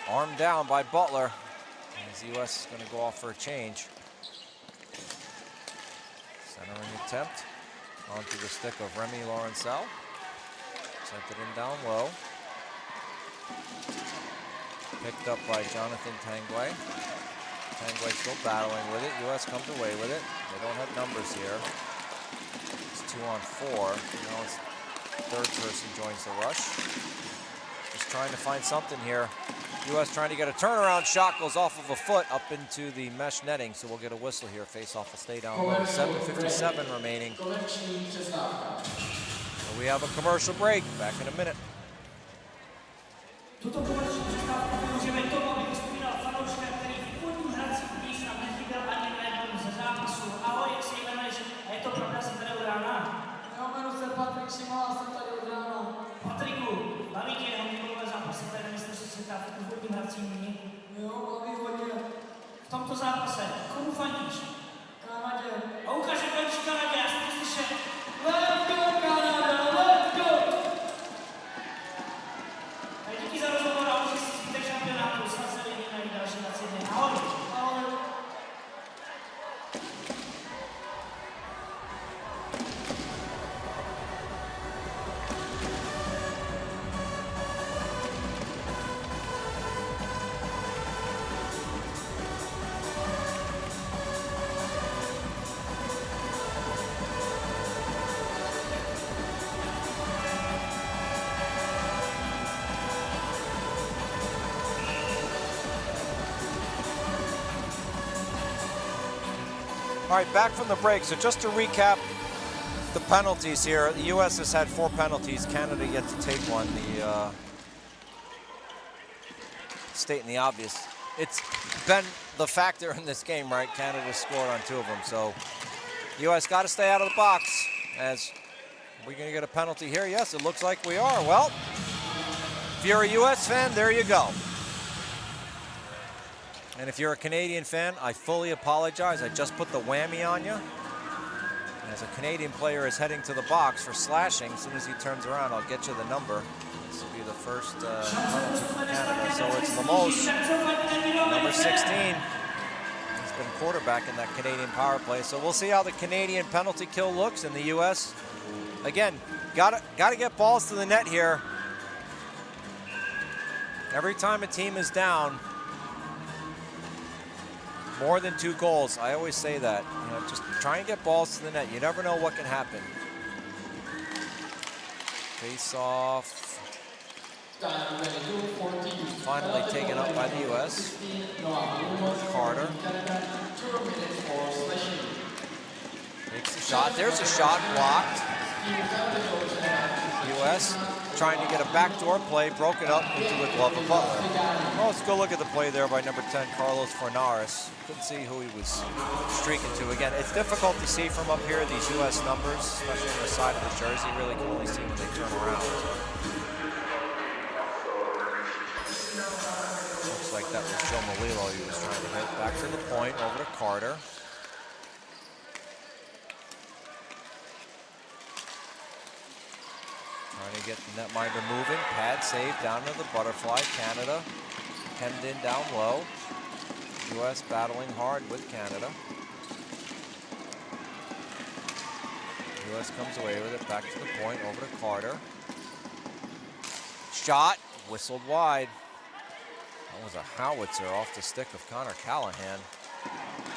Arm down by Butler. As the U.S. is going to go off for a change. Centering attempt onto the stick of Remy Laurencel. Sent it in down low. Picked up by Jonathan Tanguay. Tanguay still battling with it. U.S. comes away with it. They don't have numbers here. It's 2-on-4. Now it's third person joins the rush. Just trying to find something here. U.S. trying to get a turnaround shot, goes off of a foot up into the mesh netting, so we'll get a whistle here. Face-off will stay down low. 7:57 remaining. So we have a commercial break. Back in a minute. Tuto komerční přestávku využijeme k tomu, abych vzpomínal fanouška, který v úvodním hracím dní snad nechyběl ani na jednom ze zápasů. Ahoj, jak se jmenuješ? A je to pravda, jsem tady od rána? Já jmenuji se Patrik Šimala a jsem tady od rána. Patriku, baví tě jeho fotbalové zápasy tady na mistrovství světa v úvodním hracím dní? Jo, baví hodně. V tomto zápase, komu fandíš? Kanadě. A ukáž, jak fandíš Kanadě, já jsem to slyšel. Let's go, Kanada, let's go! Tak díky za rozhovor a už si zbytek šampionátu. Snad se vidíme na další 20 dny. Ahoj. Ahoj. All right, back from the break. So just to recap the penalties here, the U.S. has had 4 penalties. Canada yet to take one. The stating the obvious. It's been the factor in this game, right? Canada scored on 2 of them. So the U.S. got to stay out of the box. As we're going to get a penalty here. Yes, it looks like we are. Well, if you're a U.S. fan, there you go. And if you're a Canadian fan, I fully apologize. I just put the whammy on you. As a Canadian player is heading to the box for slashing, as soon as he turns around, I'll get you the number. This will be the first penalty for Canada. So it's Lemos, number 16. He's been quarterback in that Canadian power play. So we'll see how the Canadian penalty kill looks in the U.S. Again, gotta get balls to the net here. Every time a team is down, more than 2 goals. I always say that. You know, just try and get balls to the net. You never know what can happen. Face off. Finally taken up by the U.S. Carter. Takes the shot. There's a shot blocked. U.S. trying to get a backdoor play, broke it up into the glove of Butler. Well, let's go look at the play there by number 10, Carlos Fornares. Couldn't see who he was streaking to. Again, it's difficult to see from up here, these U.S. numbers, especially on the side of the jersey. You really can only see when they turn around. Looks like that was Joe Malilo he was trying to hit. Back to the point, over to Carter. Trying to get the netminder moving. Pad save down to the butterfly. Canada hemmed in down low. U.S. battling hard with Canada. U.S. comes away with it. Back to the point. Over to Carter. Shot. Whistled wide. That was a howitzer off the stick of Connor Callahan.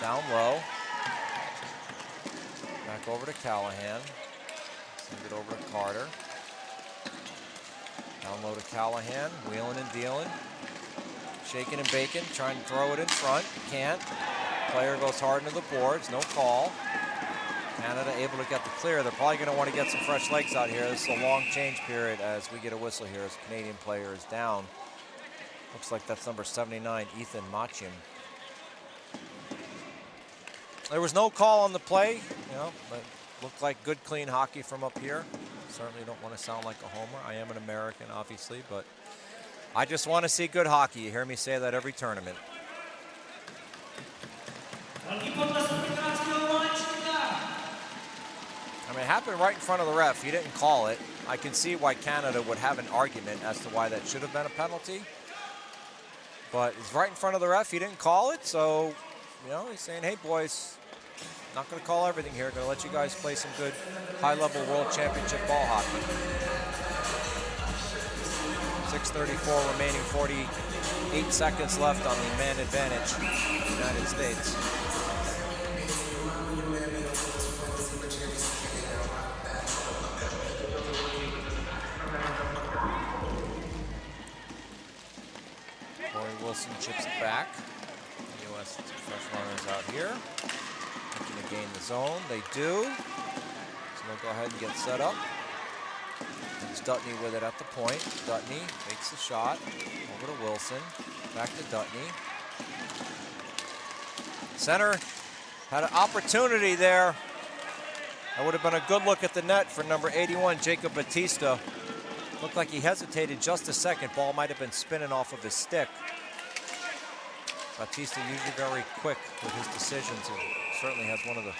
Down low. Back over to Callahan. Send it over to Carter. Down low to Callahan. Wheeling and dealing. Shaking and baking. Trying to throw it in front. Can't. Player goes hard into the boards. No call. Canada able to get the clear. They're probably going to want to get some fresh legs out here. This is a long change period as we get a whistle here as the Canadian player is down. Looks like that's number 79, Ethan Machim. There was no call on the play, you know, but looked like good, clean hockey from up here. Certainly don't want to sound like a homer. I am an American, obviously, but I just want to see good hockey. You hear me say that every tournament. I mean, it happened right in front of the ref. He didn't call it. I can see why Canada would have an argument as to why that should have been a penalty. But it's right in front of the ref. He didn't call it, so, you know, he's saying, hey, boys, not going to call everything here. Going to let you guys play some good high-level World Championship ball hockey. 6:34 remaining, 48 seconds left on the man advantage, United States. Wilson chips it back. The U.S. fresh runners out here. Looking to gain the zone. They do. So they'll go ahead and get set up. It's Dutney with it at the point. Dutney makes the shot. Over to Wilson. Back to Dutney. Center had an opportunity there. That would have been a good look at the net for number 81, Jacob Batista. Looked like he hesitated just a second. Ball might have been spinning off of his stick. Batista usually very quick with his decisions. He certainly has one of the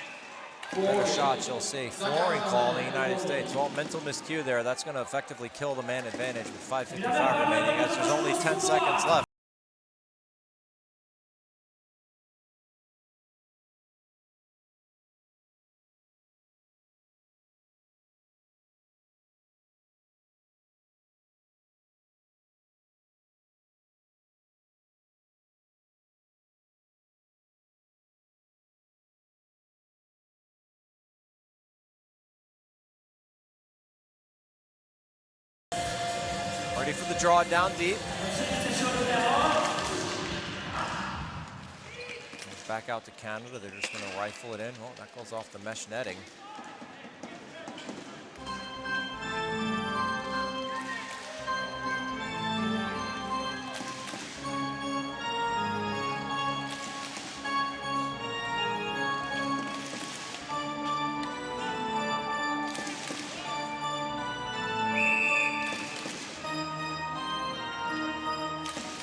better shots you'll see. Flooring call in the United States. Well, mental miscue there. That's going to effectively kill the man advantage with 5:55 remaining as there's only 10 seconds left. Ready for the draw down deep. Back out to Canada. They're just going to rifle it in. Oh, that goes off the mesh netting.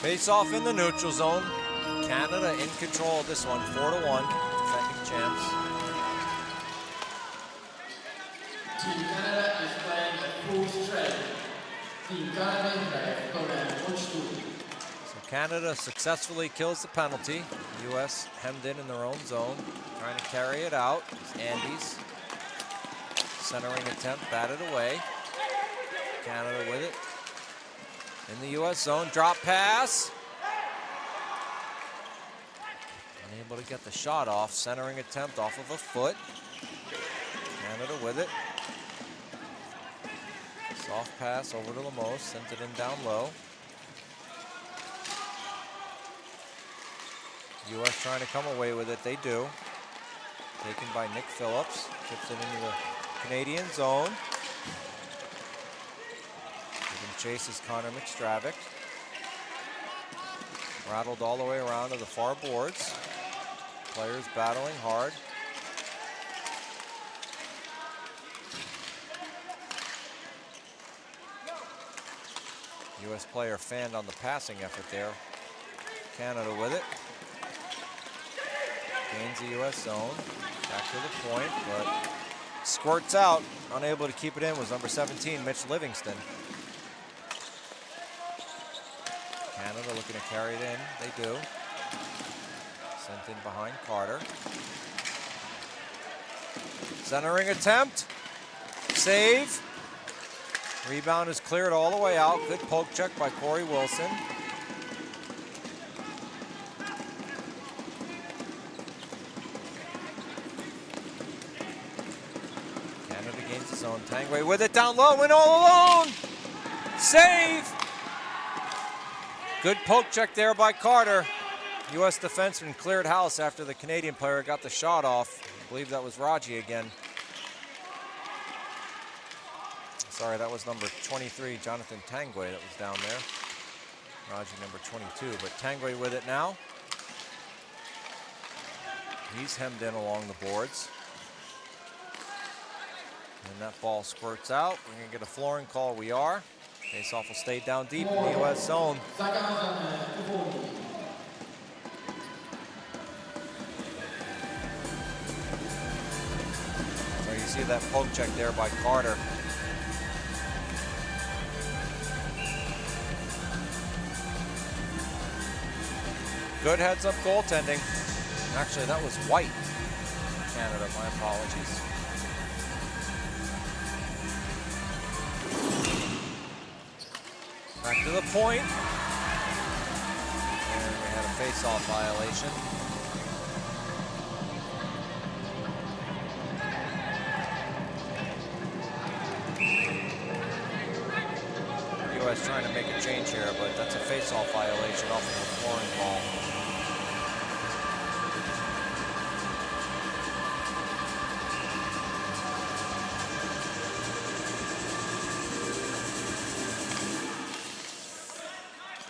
Face off in the neutral zone. Canada in control of this one, 4-1, defending champs. Team Canada is playing at full strength. Team Canada hraje plné počtu. So Canada successfully kills the penalty. The U.S. hemmed in their own zone, trying to carry it out. Andes, centering attempt, batted away. Canada with it. In the U.S. zone, drop pass. Unable to get the shot off, centering attempt off of a foot. Canada with it. Soft pass over to Lemos, sent it in down low. U.S. trying to come away with it, they do. Taken by Nick Phillips, tips it into the Canadian zone. Chases Connor McStravick. Rattled all the way around to the far boards. Players battling hard. U.S. player fanned on the passing effort there. Canada with it. Gains the U.S. zone. Back to the point, but squirts out. Unable to keep it in was number 17, Mitch Livingston. Canada looking to carry it in. They do. Sent in behind Carter. Centering attempt. Save. Rebound is cleared all the way out. Good poke check by Corey Wilson. Canada gains the zone. Tangway with it down low and all alone. Save. Good poke check there by Carter. U.S. defenseman cleared house after the Canadian player got the shot off. I believe that was Raji again. Sorry, that was number 23, Jonathan Tangway, that was down there. Raji number 22, but Tangway with it now. He's hemmed in along the boards. And that ball squirts out. We're gonna get a flooring call, we are. Face-off will stay down deep in the U.S. zone. So you see that poke check there by Carter. Good heads-up goaltending. Actually, that was White, Canada, my apologies. Back to the point. And we had a face-off violation. U.S. trying to make a change here, but that's a face-off violation off of the flooring ball.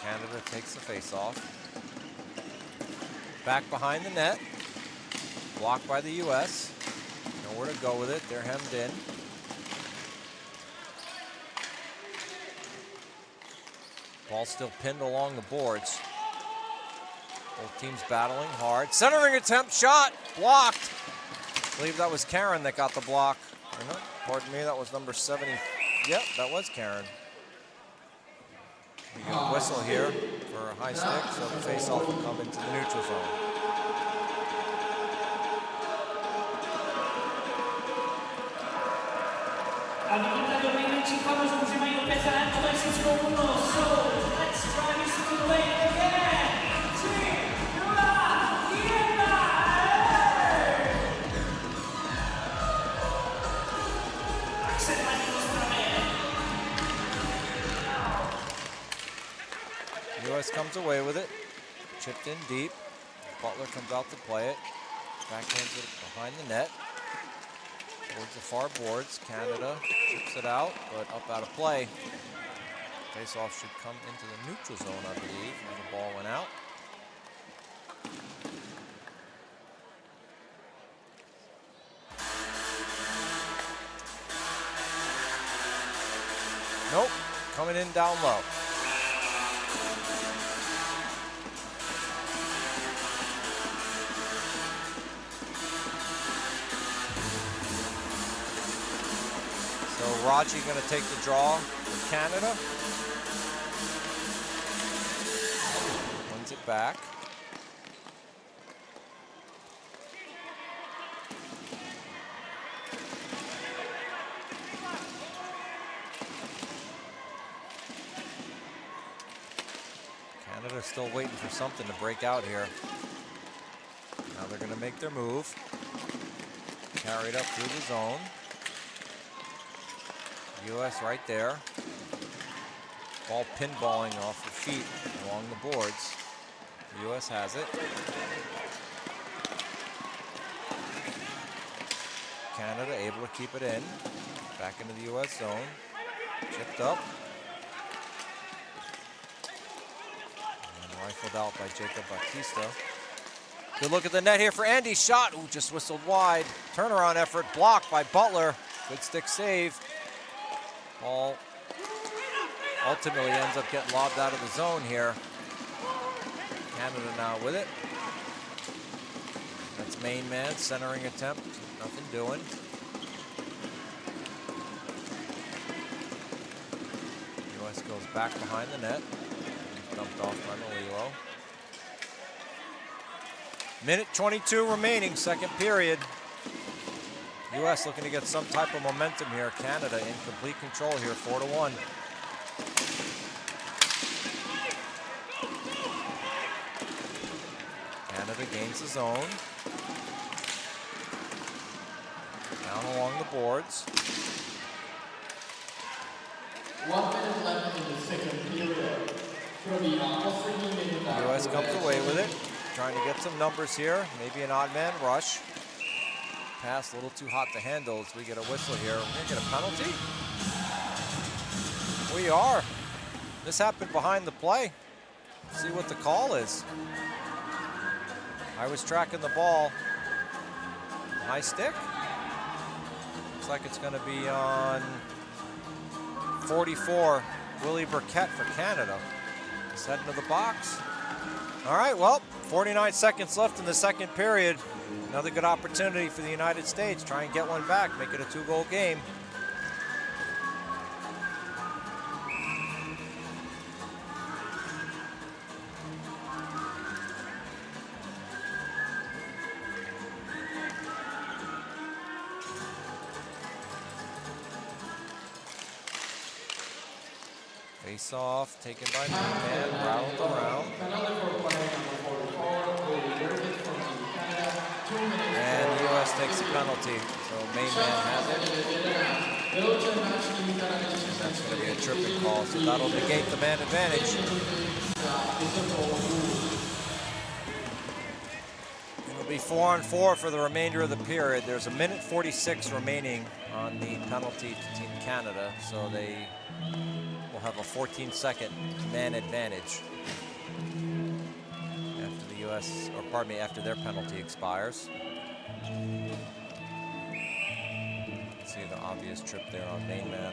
Canada takes the face-off. Back behind the net. Blocked by the U.S. Nowhere to go with it. They're hemmed in. Ball still pinned along the boards. Both teams battling hard. Centering attempt, shot, blocked. I believe that was Karen that got the block. Or no, pardon me, that was number 70. Yep, that was Karen. We get a whistle here for a high stick, so the face-off will come into the neutral zone. U.S. comes away with it. Chipped in deep. Butler comes out to play it. Backhands it behind the net. Towards the far boards. Canada chips it out, but up out of play. Face-off should come into the neutral zone, I believe, where the ball went out. Nope, coming in down low. So Raji going to take the draw for Canada. Wins it back. Canada's still waiting for something to break out here. Now they're going to make their move. Carried up through the zone. U.S. right there. Ball pinballing off the feet along the boards. The U.S. has it. Canada able to keep it in. Back into the U.S. zone. Chipped up. And rifled out by Jacob Batista. Good look at the net here for Andy. Shot. Ooh, just whistled wide. Turnaround effort blocked by Butler. Good stick save. Ball ultimately ends up getting lobbed out of the zone here. Canada now with it. That's main man, centering attempt, nothing doing. US goes back behind the net. Dumped off by Malilo. Minute 22 remaining, second period. US looking to get some type of momentum here. Canada in complete control here, 4-1. Canada gains the zone. Down along the boards. 1 minute left in the second period. US comes away with it. Trying to get some numbers here. Maybe an odd man rush. Pass a little too hot to handle as we get a whistle here. We're going to get a penalty. We are. This happened behind the play. See what the call is. I was tracking the ball. High stick. Looks like it's going to be on 44, Willie Burkett for Canada. He's heading to the box. All right, well, 49 seconds left in the second period. Another good opportunity for the United States. Try and get one back, make it a 2-goal game. Face off, taken by man, rattled around. And the US takes a penalty, so main man has it. That's going to be a tripping call, so that'll negate the man advantage. It'll be 4-on-4 for the remainder of the period. There's a minute 46 remaining on the penalty to Team Canada, so they will have a 14-second man advantage after the US, or pardon me, after their penalty expires. See the obvious trip there on main man.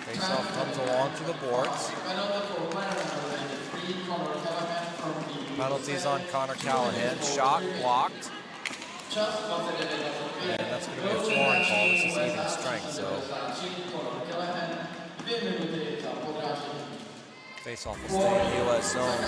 Face-off comes along to the boards. Penalties on Connor Callahan. Shot blocked. And that's going to be a flooring ball. This is even strength, so face-off will stay in the US zone.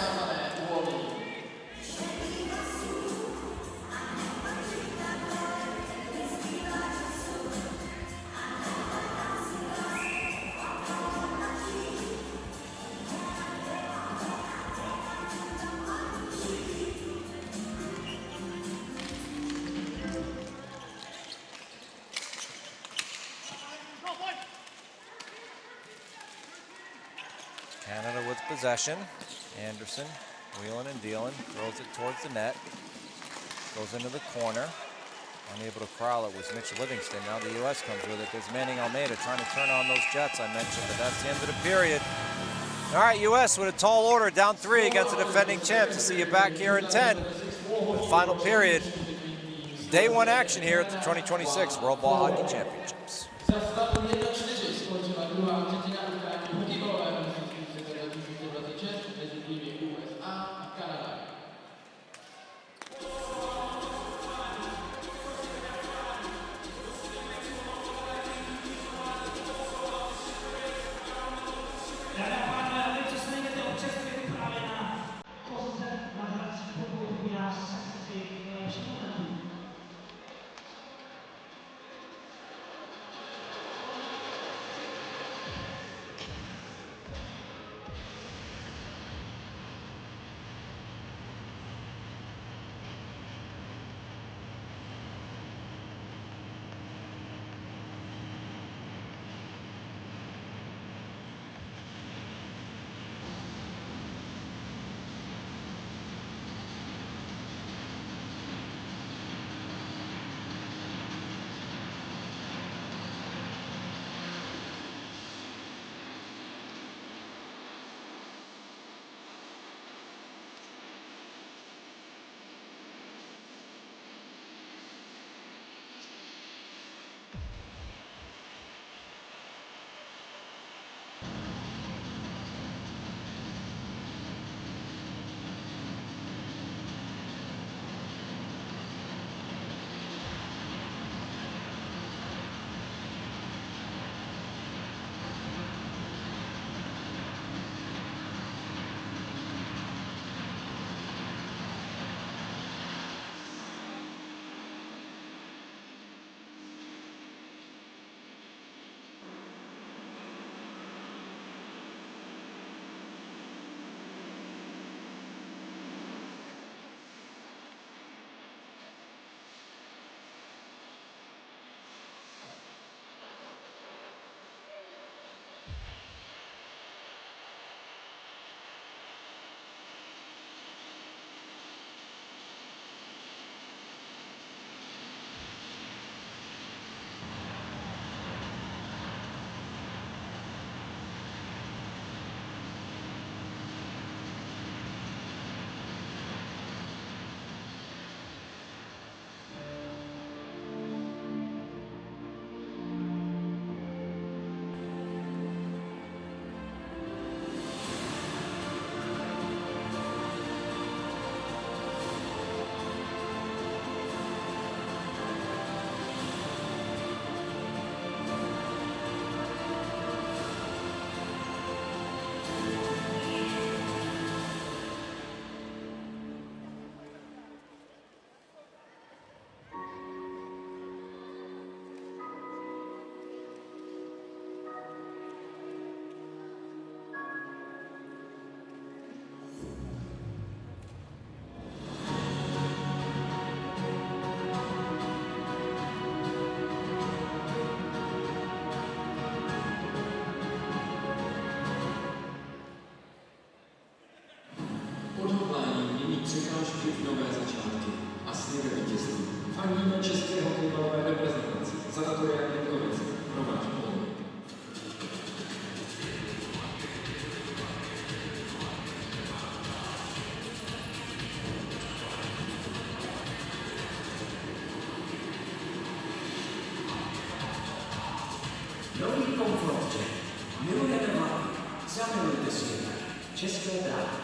Canada with possession. Anderson wheeling and dealing, throws it towards the net. Goes into the corner. Unable to corral it was Mitch Livingston. Now the US comes with it. There's Manning Almeida trying to turn on those Jets I mentioned, but that's the end of the period. All right, US with a tall order, down 3 against the defending champs. To see you back here in 10 with the final period. Day 1 action here at the 2026 World Ball Hockey Championships. České dráhy.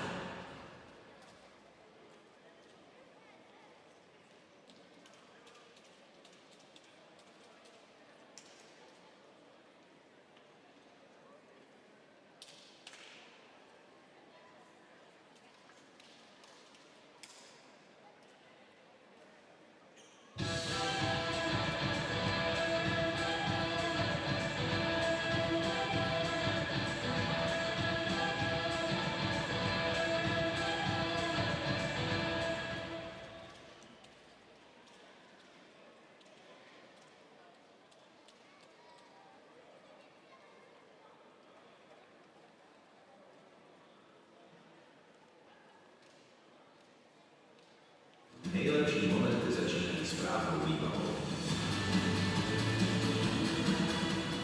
Nejlepší momenty začínají správnou výbavou.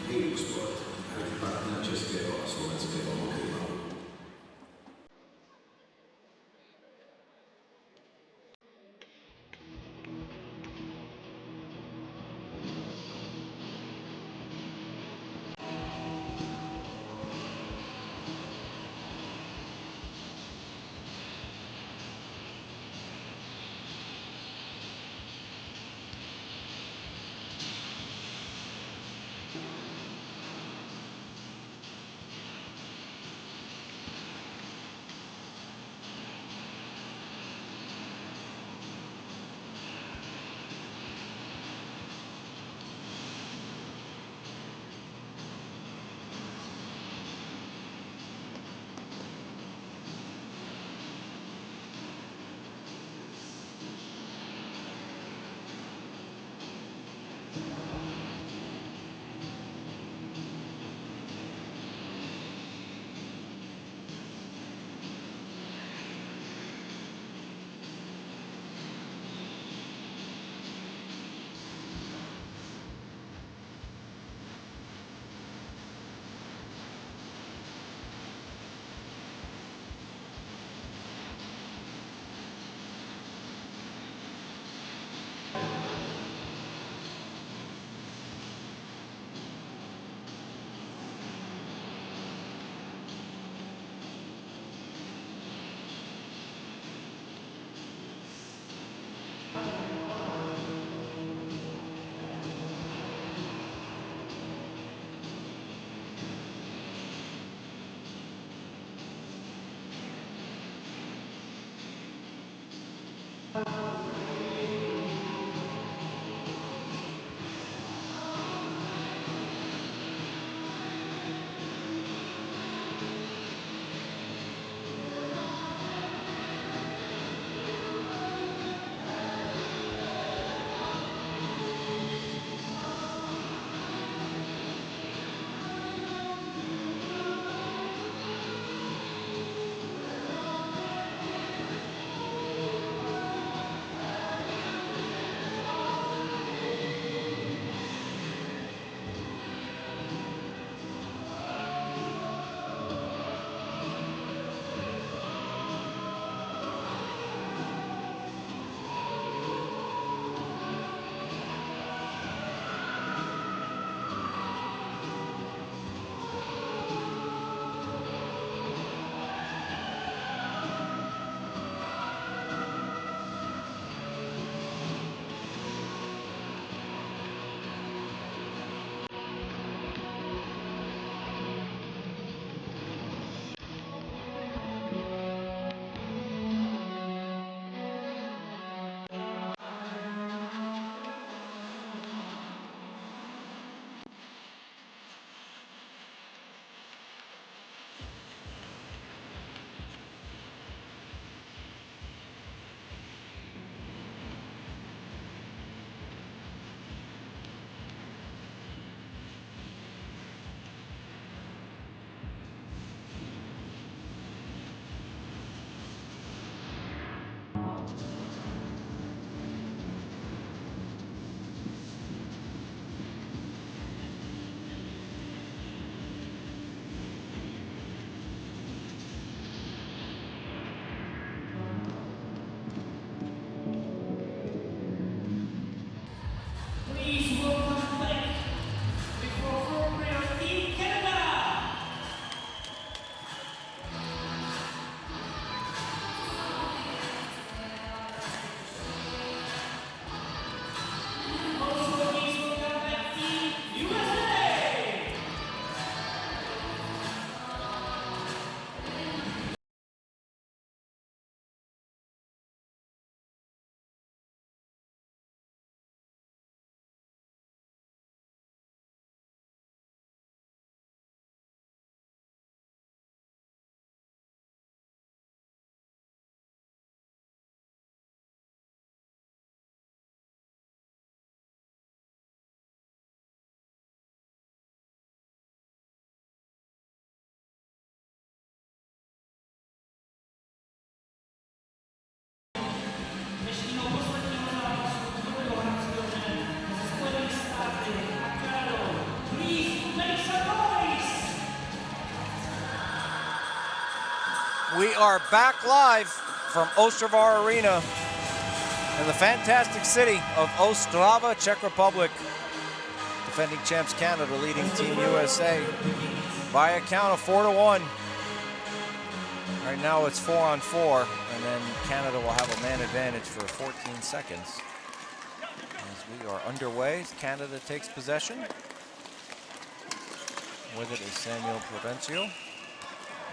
Hejdu Sport, hlavní partner českého a slovenského hokejbalu. We are back live from Ostravar Arena in the fantastic city of Ostrava, Czech Republic. Defending champs Canada leading Team USA by a count of 4-1. Right now it's 4-on-4, and then Canada will have a man advantage for 14 seconds. As we are underway, Canada takes possession. With it is Samuel Provencio,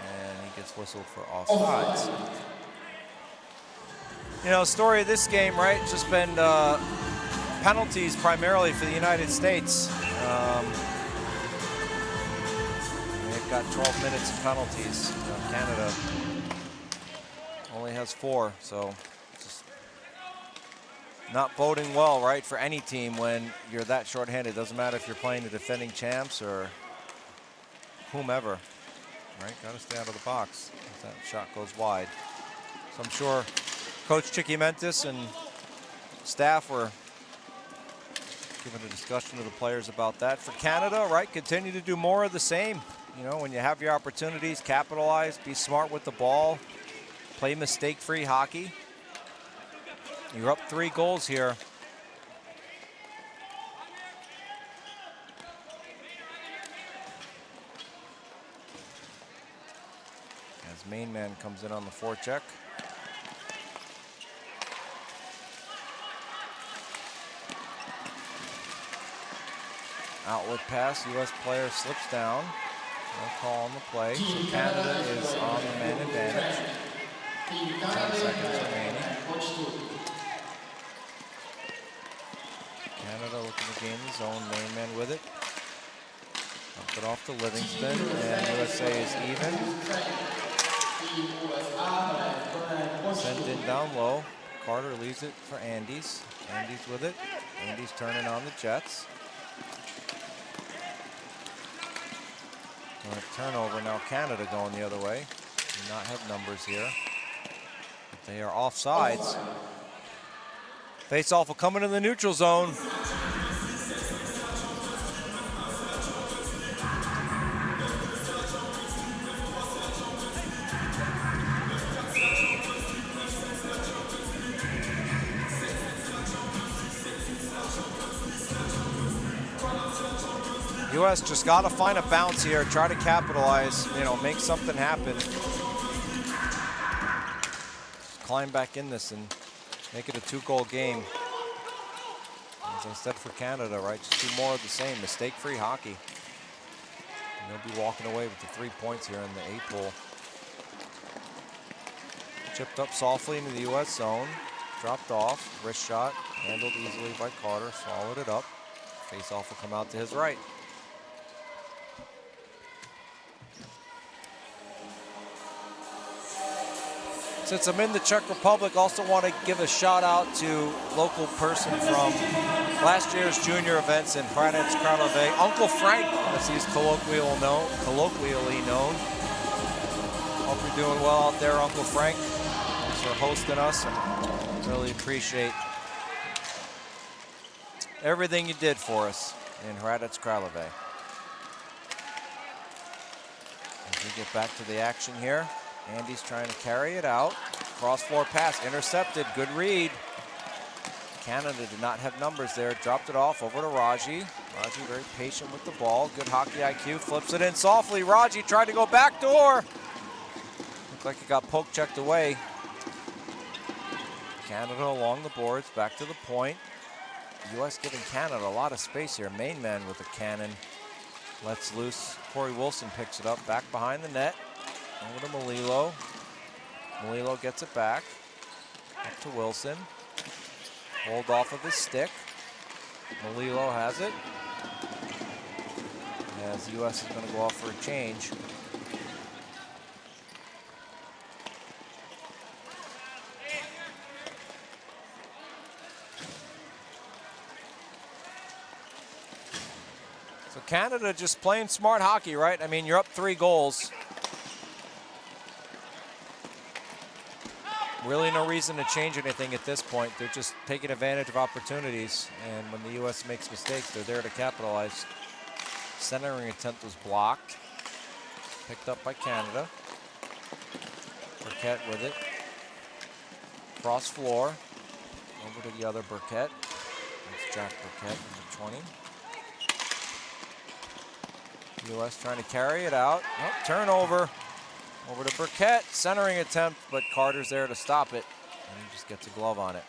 and he gets whistled for offsides. You know, story of this game, right? Just been penalties primarily for the United States. They've got 12 minutes of penalties. Canada only has 4, so just not boding well, right, for any team when you're that shorthanded. Doesn't matter if you're playing the defending champs or whomever, right? Got to stay out of the box if that shot goes wide. So I'm sure Coach Chiquimentis and staff were giving a discussion to the players about that. For Canada, right, continue to do more of the same. You know, when you have your opportunities, capitalize, be smart with the ball, play mistake-free hockey. You're up 3 goals here. As main man comes in on the forecheck. Outlet pass, U.S. player slips down. No call on the play. So Canada is on the man advantage. 10 seconds remaining. Canada looking to gain the zone. Main man with it. Dump it off to Livingston, and USA is even. Sent in down low. Carter leaves it for Andes. Andes with it. Andes turning on the Jets. Turnover now. Canada going the other way. Do not have numbers here. But they are offsides. Face-off will come into the neutral zone. U.S. just got to find a bounce here, try to capitalize, you know, make something happen. Just climb back in this and make it a 2-goal game. As I said for Canada, right, just do more of the same, mistake-free hockey. And they'll be walking away with the 3 points here in the 8 pool. Chipped up softly into the U.S. zone, dropped off, wrist shot, handled easily by Carter, swallowed it up. Face-off will come out to his right. Since I'm in the Czech Republic, also want to give a shout out to local person from last year's junior events in Hradec Králové, Uncle Frank, as he's colloquially known. Hope you're doing well out there, Uncle Frank. Thanks for hosting us, and really appreciate everything you did for us in Hradec Králové. As we get back to the action here. Andy's trying to carry it out. Cross-floor pass, intercepted, good read. Canada did not have numbers there, dropped it off over to Raji. Raji very patient with the ball, good hockey IQ, flips it in softly. Raji tried to go backdoor. Looked like it got poke-checked away. Canada along the boards, back to the point. U.S. giving Canada a lot of space here. Main man with a cannon. Lets loose. Corey Wilson picks it up, back behind the net. Over to Melillo. Melillo gets it back. Up to Wilson. Hold off of his stick. Melillo has it. As the U.S. is going to go off for a change. So Canada just playing smart hockey, right? I mean, you're up 3 goals. Really no reason to change anything at this point. They're just taking advantage of opportunities, and when the U.S. makes mistakes, they're there to capitalize. Centering attempt was blocked. Picked up by Canada. Burkett with it. Cross floor. Over to the other Burkett. That's Jack Burkett, number 20. U.S. trying to carry it out. Oh, turnover. Over to Burkett. Centering attempt, but Carter's there to stop it. And he just gets a glove on it.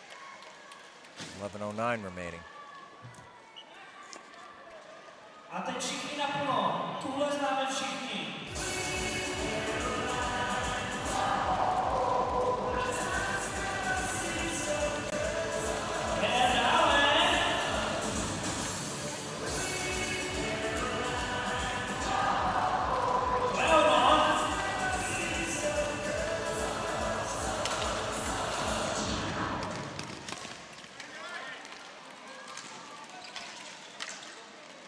11:09 remaining. A teď všichni naplno. Tuhle známe všichni.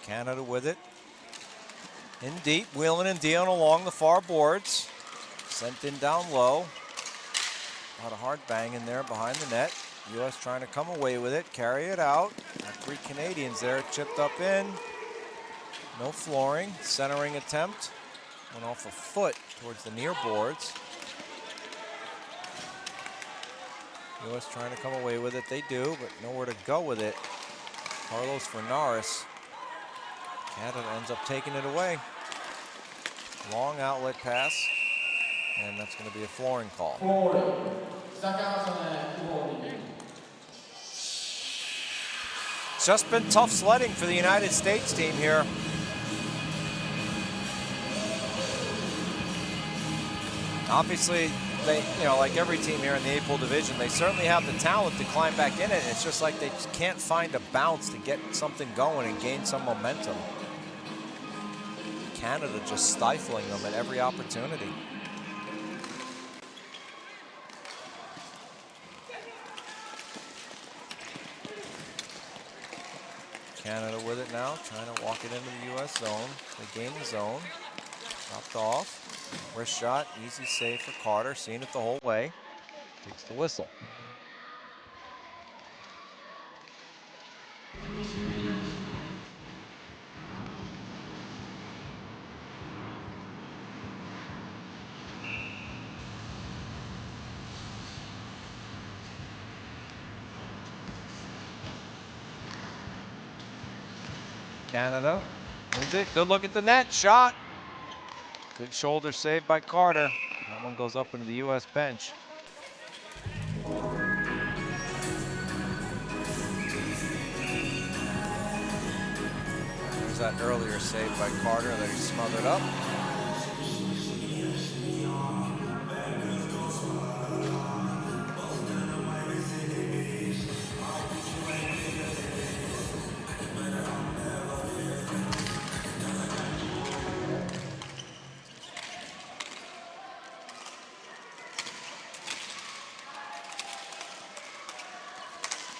Canada with it. In deep, wheeling and dealing along the far boards. Sent in down low. A lot of hard bang in there behind the net. U.S. trying to come away with it, carry it out. Our 3 Canadians there, chipped up in. No flooring, centering attempt. Went off a foot towards the near boards. U.S. trying to come away with it, they do, but nowhere to go with it. Carlos Fernaris. Canada ends up taking it away. Long outlet pass, and that's going to be a flooring call. It's just been tough sledding for the United States team here. Obviously, they, like every team here in the A-Pool division, they certainly have the talent to climb back in it. It's just like they just can't find a bounce to get something going and gain some momentum. Canada just stifling them at every opportunity. Canada with it now, trying to walk it into the U.S. zone. They gain the zone. Dropped off. Wrist shot, easy save for Carter. Seen it the whole way. Takes the whistle. Canada wins it. Good look at the net. Shot. Good shoulder save by Carter. That one goes up into the U.S. bench. There's that earlier save by Carter that he smothered up.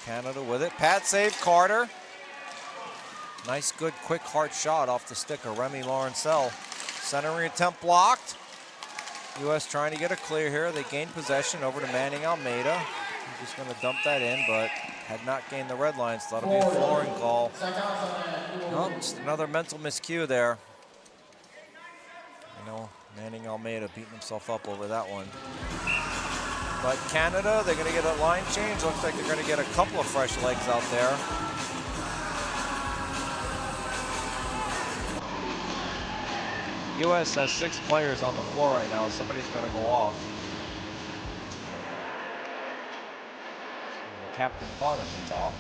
Canada with it. Pad save, Carter. Nice, good, quick, hard shot off the stick of Remy Laurencel. Centering attempt blocked. U.S. trying to get a clear here. They gain possession over to Manning Almeida. He's just going to dump that in, but had not gained the red lines. Thought it'd be a flooring call. No, just another mental miscue there. Manning Almeida beating himself up over that one. But Canada, they're going to get a line change. Looks like they're going to get a couple of fresh legs out there. U.S. has 6 players on the floor right now. Somebody's going to go off. The captain thought it's off.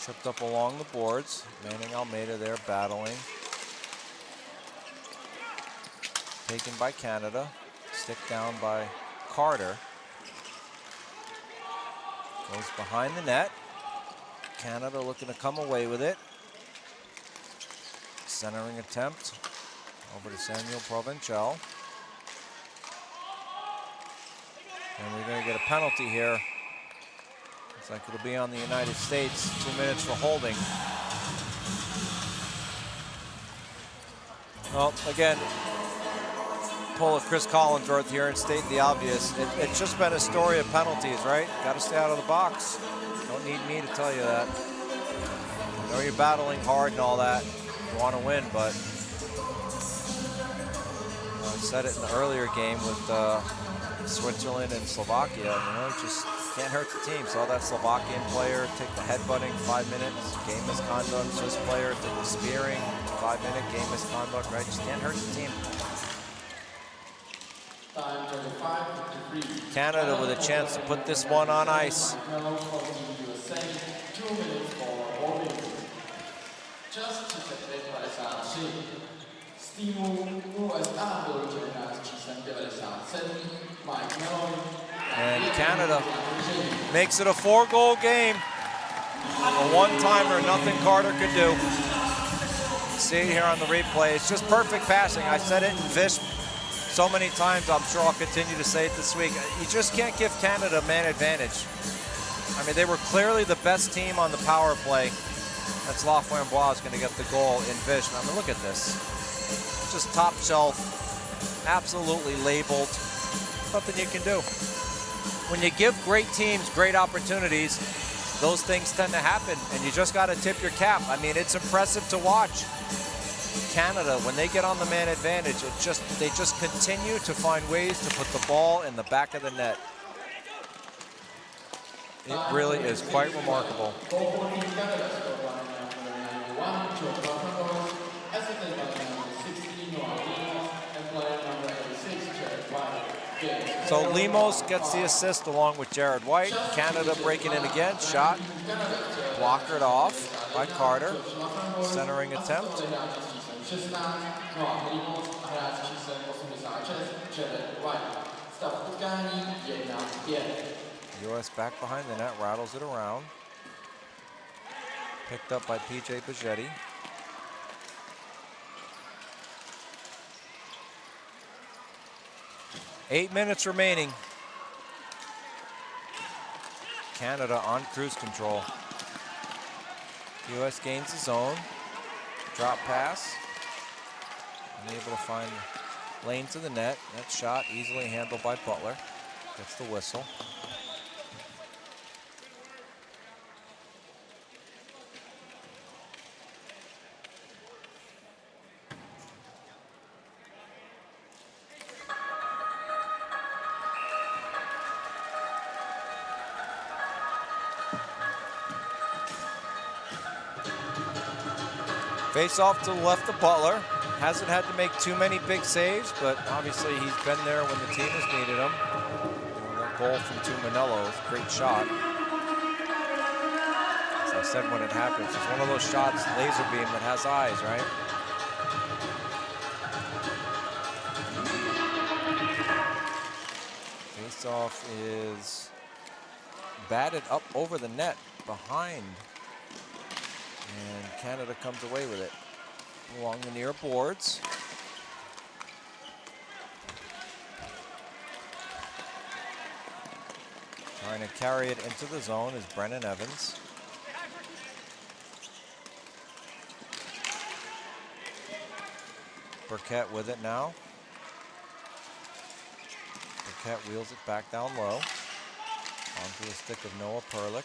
Tripped up along the boards. Manning Almeida there battling. Taken by Canada. Stick down by Carter. Goes behind the net. Canada looking to come away with it. Centering attempt. Over to Samuel Provenchel. And we're going to get a penalty here. Looks like it'll be on the United States. 2 minutes for holding. Well, again, pull a Chris Collinsworth here and state the obvious. It's just been a story of penalties, right? Got to stay out of the box. Don't need me to tell you that. I know you're battling hard and all that. You want to win, but I said it in the earlier game with Switzerland and Slovakia. You know, just can't hurt the team. Saw that Slovakian player take the headbutting, 5 minutes, game misconduct. Swiss player took the spearing, 5-minute game misconduct, right? Just can't hurt the team. Canada with a chance to put this one on ice. And Canada makes it a 4-goal game. A one-timer, nothing Carter could do. See it here on the replay. It's just perfect passing. I said it in Vish so many times. I'm sure I'll continue to say it this week. You just can't give Canada man advantage. I mean, they were clearly the best team on the power play. That's Laframboise is going to get the goal in Vish. I mean, look at this. Just top shelf, absolutely labeled. Nothing you can do. When you give great teams great opportunities, those things tend to happen, and you just got to tip your cap. I mean, it's impressive to watch. Canada, when they get on the man advantage, they just continue to find ways to put the ball in the back of the net. It really is quite remarkable. So Lemos gets the assist along with Jared White. Canada breaking in again. Shot. Blockered off by Carter. Centering attempt. US back behind the net, rattles it around. Picked up by PJ Pagetti. Eight minutes remaining. Canada on cruise control. US gains the zone. Drop pass. Unable to find lane to the net. That shot easily handled by Butler. Gets the whistle. Face off to the left of Butler. Hasn't had to make too many big saves, but obviously he's been there when the team has needed him. That goal from Tumanello, great shot. As I said when it happens, it's one of those shots, laser beam, that has eyes, right? Face off is batted up over the net behind. And Canada comes away with it along the near boards. Trying to carry it into the zone is Brennan Evans. Burkett with it now. Burkett wheels it back down low. Onto the stick of Noah Perlich.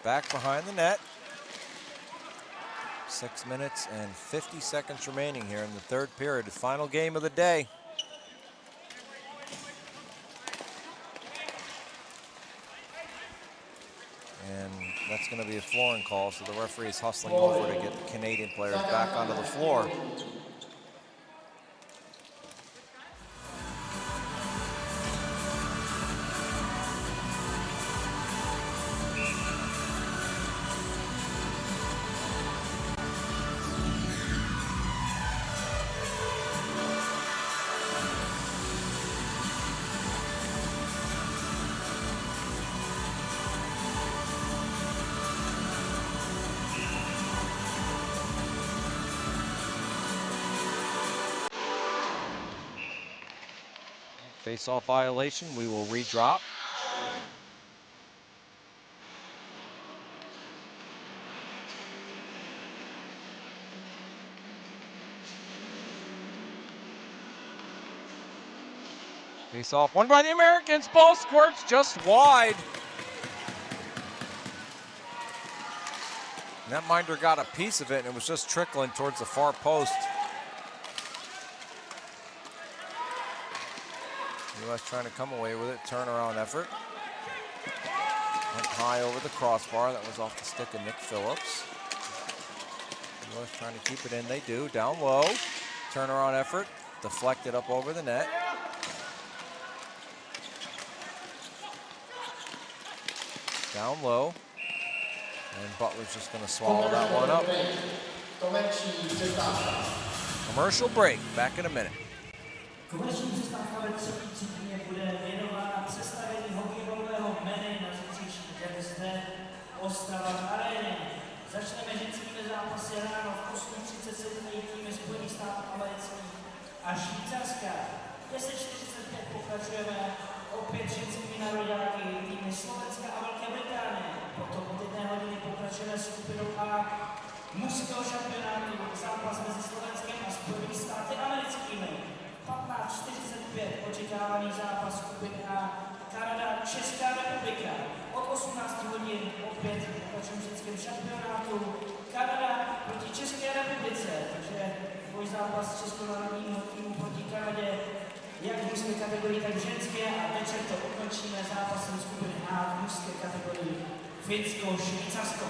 Back behind the net. 6 minutes and 50 seconds remaining here in the third period, the final game of the day. And that's going to be a flooring call, so the referee is hustling over to get the Canadian players back onto the floor. Face-off violation, we will redrop. Face off, won by the Americans. Ball squirts just wide. Netminder got a piece of it, and it was just trickling towards the far post. U.S. trying to come away with it. Turnaround effort. Went high over the crossbar. That was off the stick of Nick Phillips. U.S. trying to keep it in. They do. Down low. Turnaround effort. Deflected up over the net. Down low. And Butler's just going to swallow that one up. Commercial break. Back in a minute. Komerční přestávka ve třetí třetině bude věnována představení hokejového jména na zítřejší den zde Ostravar Aréně. Začneme ženskými zápasy ráno v 8:30 se udělají týmy Spojených států amerických a Švýcarska. 10:45 pokračujeme opět ženskými nároďáky týmy Slovenska a Velké Británie. Potom od 1 hodiny pokračujeme skupinou A mužského šampionátu, zápas mezi Slovenskem a Spojenými státy americkými. 15:45 očekávaný zápas skupiny A Kanada, Česká republika. Od 18 hodin opět pokračujeme v ženském šampionátu Kanada proti České republice. Takže dvojzápas českonárodního týmu proti Kanadě, jak v mužské kategorii, tak v ženské. A večer to ukončíme zápasem skupiny A v mužské kategorii Finsko, Švýcarsko.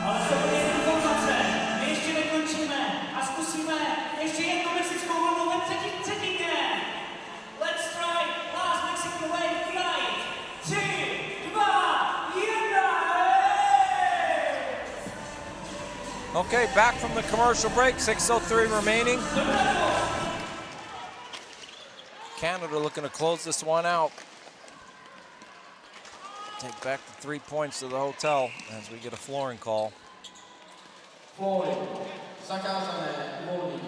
Ale to je informace, my ještě nekončíme a zkusíme ještě jednu mexickou vlnu ve třetí třetině. Let's try last Mexican wave flight. 3, 2, 1. Okay, back from the commercial break, 6:03 remaining. Canada looking to close this one out. Take back the 3 points to the hotel as we get a flooring call. Flooring. Zakázané volný.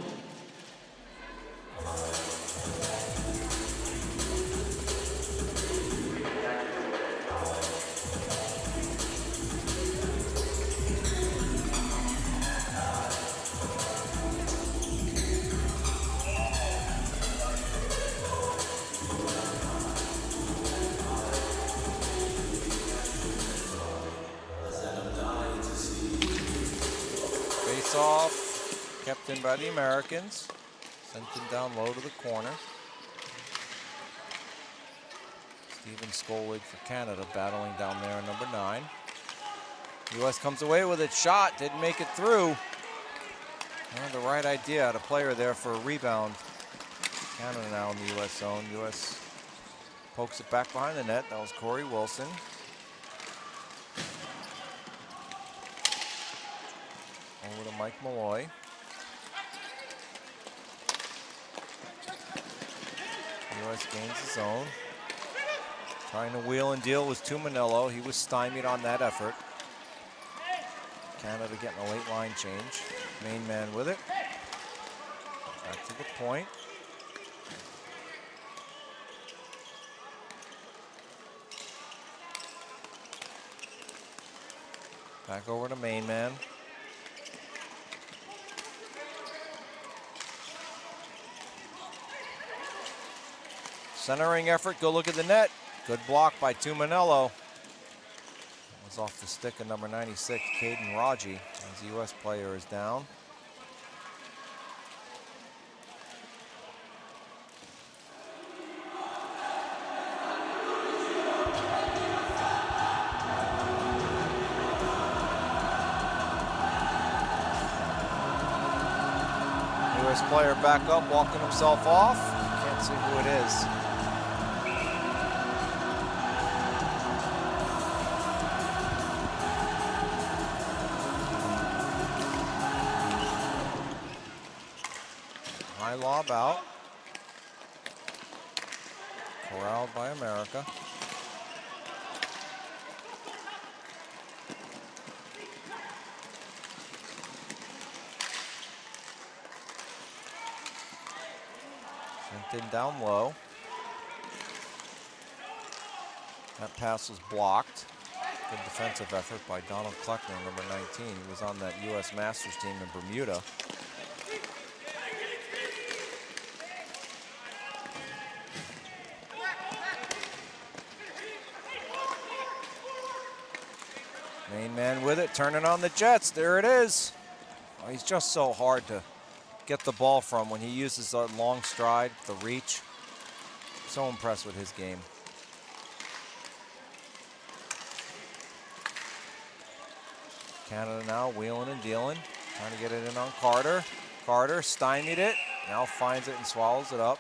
Off, kept in by the Americans. Sent him down low to the corner. Steven Skolwig for Canada battling down there in number 9. U.S. comes away with it. Shot, didn't make it through. The right idea, had a player there for a rebound. Canada now in the U.S. zone. U.S. pokes it back behind the net. That was Corey Wilson. Over to Mike Malloy. U.S. gains the zone. Trying to wheel and deal was Tumanello. He was stymied on that effort. Canada getting a late line change. Main man with it. Back to the point. Back over to main man. Centering effort, go look at the net. Good block by Tumanello. That was off the stick of number 96, Caden Raji, as the U.S. player is down. U.S. player back up, walking himself off. Can't see who it is. High lob out. Corralled by America. Sent in down low. That pass was blocked. Good defensive effort by Donald Kleckner, number 19. He was on that U.S. Masters team in Bermuda. Main man with it, turning on the Jets. There it is. Oh, he's just so hard to get the ball from when he uses that long stride, the reach. So impressed with his game. Canada now wheeling and dealing, trying to get it in on Carter. Carter stymied it, now finds it and swallows it up.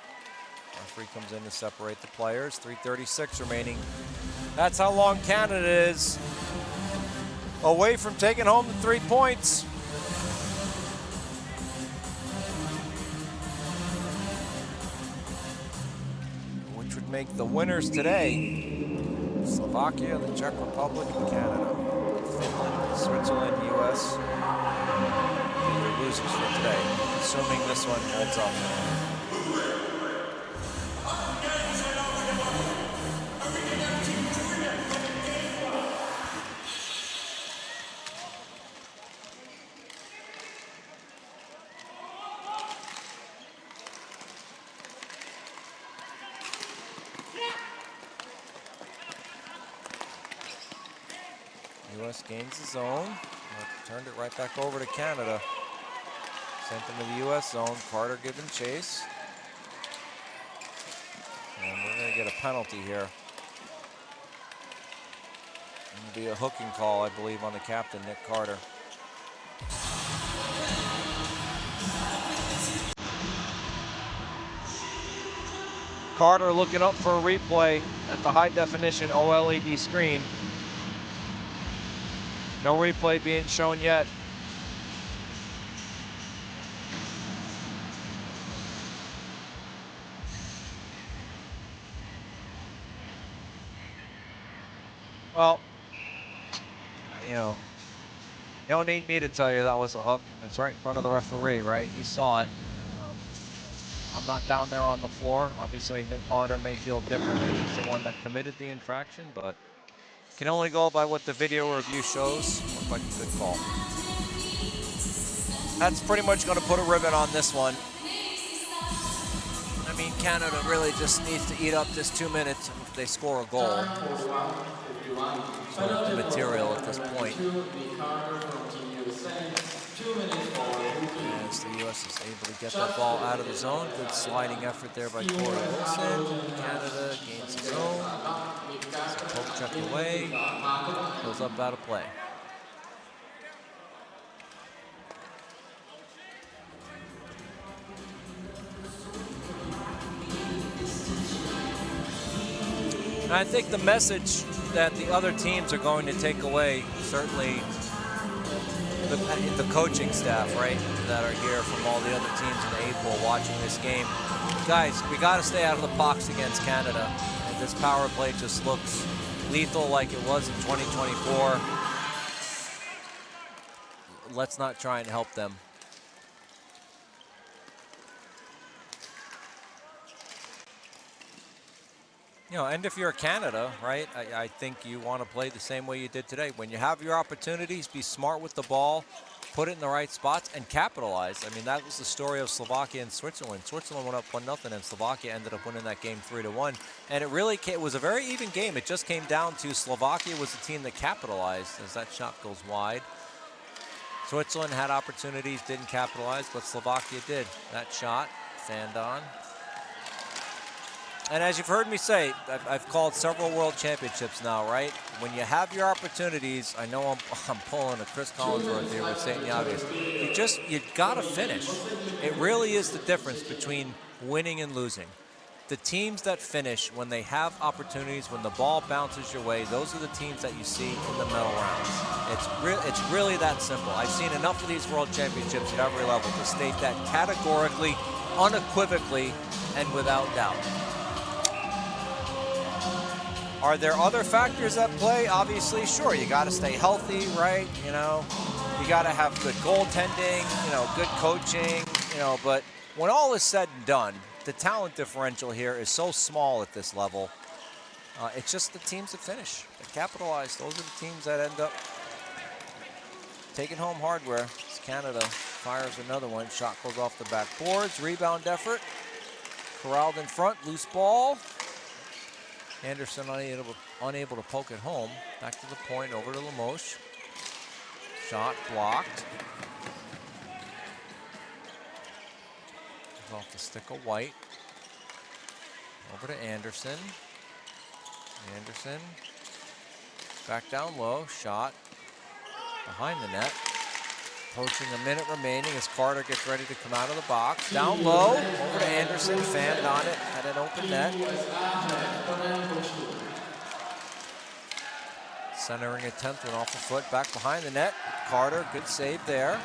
Referee comes in to separate the players. 3:36 remaining. That's how long Canada is away from taking home the 3 points. Which would make the winners today Slovakia, the Czech Republic, and Canada. Finland, Switzerland, US. These are losers for today, assuming this one holds up. US gains the zone. Turned it right back over to Canada. Sent them to the US zone. Carter giving chase. And we're going to get a penalty here. It'll be a hooking call, I believe, on the captain, Nick Carter. Carter looking up for a replay at the high definition OLED screen. No replay being shown yet. Well, you know, you don't need me to tell you that was a hook. It's right in front of the referee, right? He saw it. I'm not down there on the floor. Obviously, Nick Carter may feel differently. He's the one that committed the infraction, but can only go by what the video review shows. Looked like a good call. That's pretty much going to put a ribbon on this one. I mean, Canada really just needs to eat up this 2 minutes if they score a goal. Sort of the material at this point. As the U.S. is able to get that ball out of the zone. Good sliding effort there by Corey Wilson. Canada gains the zone. Poke check away. Goes up out of play. And I think the message that the other teams are going to take away, certainly the coaching staff, right, that are here from all the other teams in April watching this game. Guys, we got to stay out of the box against Canada. And this power play just looks lethal like it was in 2024. Let's not try and help them. You know, and if you're Canada, right, I think you want to play the same way you did today. When you have your opportunities, be smart with the ball, put it in the right spots, and capitalize. I mean, that was the story of Slovakia and Switzerland. Switzerland went up 1-0, and Slovakia ended up winning that game 3-1. And it was a very even game. It just came down to Slovakia was the team that capitalized as that shot goes wide. Switzerland had opportunities, didn't capitalize, but Slovakia did. That shot, fanned on. And as you've heard me say, I've called several world championships now, right? When you have your opportunities, I know I'm pulling a Chris Collinsworth here with St. Obvious. You gotta finish. It really is the difference between winning and losing. The teams that finish when they have opportunities, when the ball bounces your way, those are the teams that you see in the medal rounds. It's really that simple. I've seen enough of these world championships at every level to state that categorically, unequivocally, and without doubt. Are there other factors at play? Obviously, sure. You got to stay healthy, right? You know, you got to have good goaltending, you know, good coaching, you know. But when all is said and done, the talent differential here is so small at this level. It's just the teams that finish, that capitalize. Those are the teams that end up taking home hardware. As Canada fires another one. Shot goes off the back boards. Rebound effort. Corralled in front. Loose ball. Anderson unable to poke it home. Back to the point, over to Limoges. Shot blocked. Off the stick of White. Over to Anderson. Anderson. Back down low. Shot. Behind the net. Approaching a minute remaining as Carter gets ready to come out of the box. Down low. Over to Anderson. Fanned on it. Had an open net. Centering attempt went off the foot. Back behind the net. Carter. Good save there.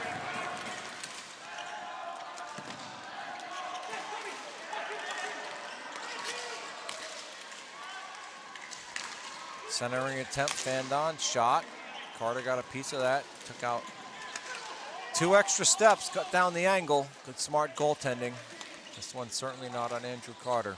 Centering attempt, fanned on, shot. Carter got a piece of that, took out 2 extra steps, cut down the angle. Good smart goaltending. This one's certainly not on Andrew Carter.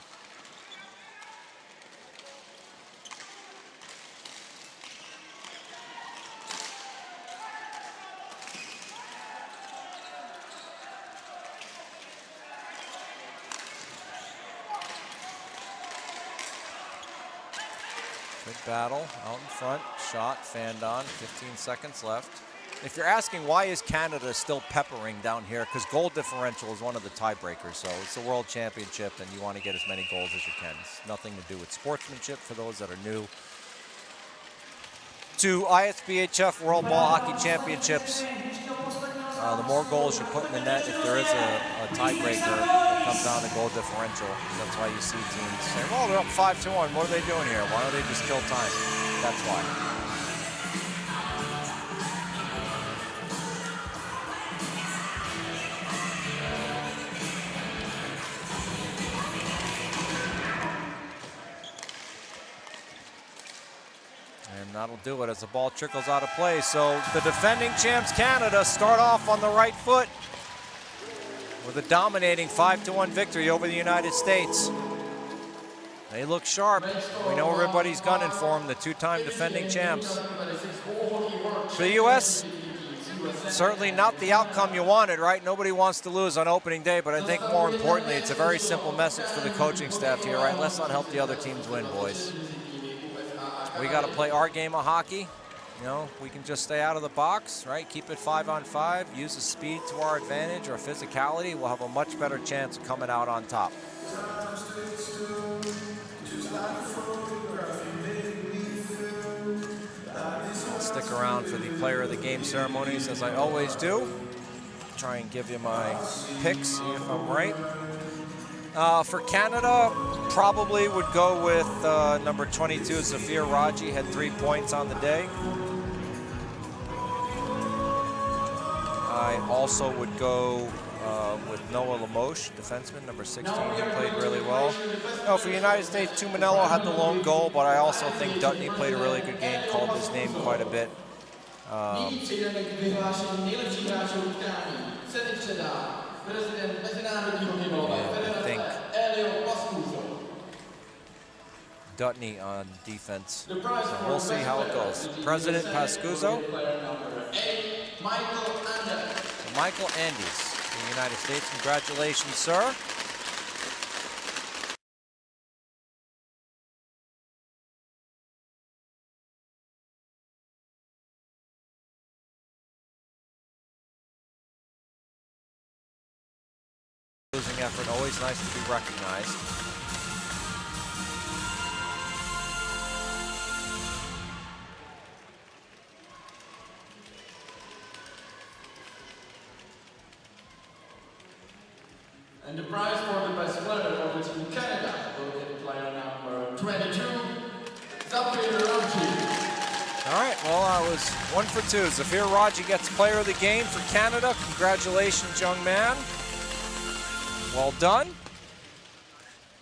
Good battle out in front, shot, fanned on, 15 seconds left. If you're asking why is Canada still peppering down here, because goal differential is one of the tiebreakers, so it's the World Championship and you want to get as many goals as you can. It's nothing to do with sportsmanship for those that are new to ISBHF World Ball Hockey Championships. The more goals you put in the net, if there is a tiebreaker, it comes down to goal differential. That's why you see teams say, well, they're up 5-1. What are they doing here? Why don't they just kill time? That's why. And that'll do it as the ball trickles out of play. So the defending champs Canada start off on the right foot with a dominating 5-1 victory over the United States. They look sharp. We know everybody's gunning for them, the 2-time defending champs. For the U.S., certainly not the outcome you wanted, right? Nobody wants to lose on opening day, but I think more importantly, it's a very simple message for the coaching staff here, right? Let's not help the other teams win, boys. We got to play our game of hockey. You know, we can just stay out of the box, right? Keep it 5-on-5, use the speed to our advantage or physicality. We'll have a much better chance of coming out on top. I'll stick around for the player of the game ceremonies as I always do. Try and give you my picks if I'm right. For Canada, probably would go with number 22, Zafir Raji, had 3 points on the day. I also would go with Noah Lamoche, defenseman, number 16. He played really well. No, for the United States, Tumanello had the lone goal, but I also think Dutney played a really good game, called his name quite a bit. I think Dutney on defense. So we'll see how it goes. President Pascuzzo. Michael Andes in the United States. Congratulations, sir. Losing effort, always nice to be recognized. And the prize for the best player of Team Canada will get player number 22, Zafir Raji. All right, well, I was 1 for 2. Zafir Raji gets player of the game for Canada. Congratulations, young man. Well done.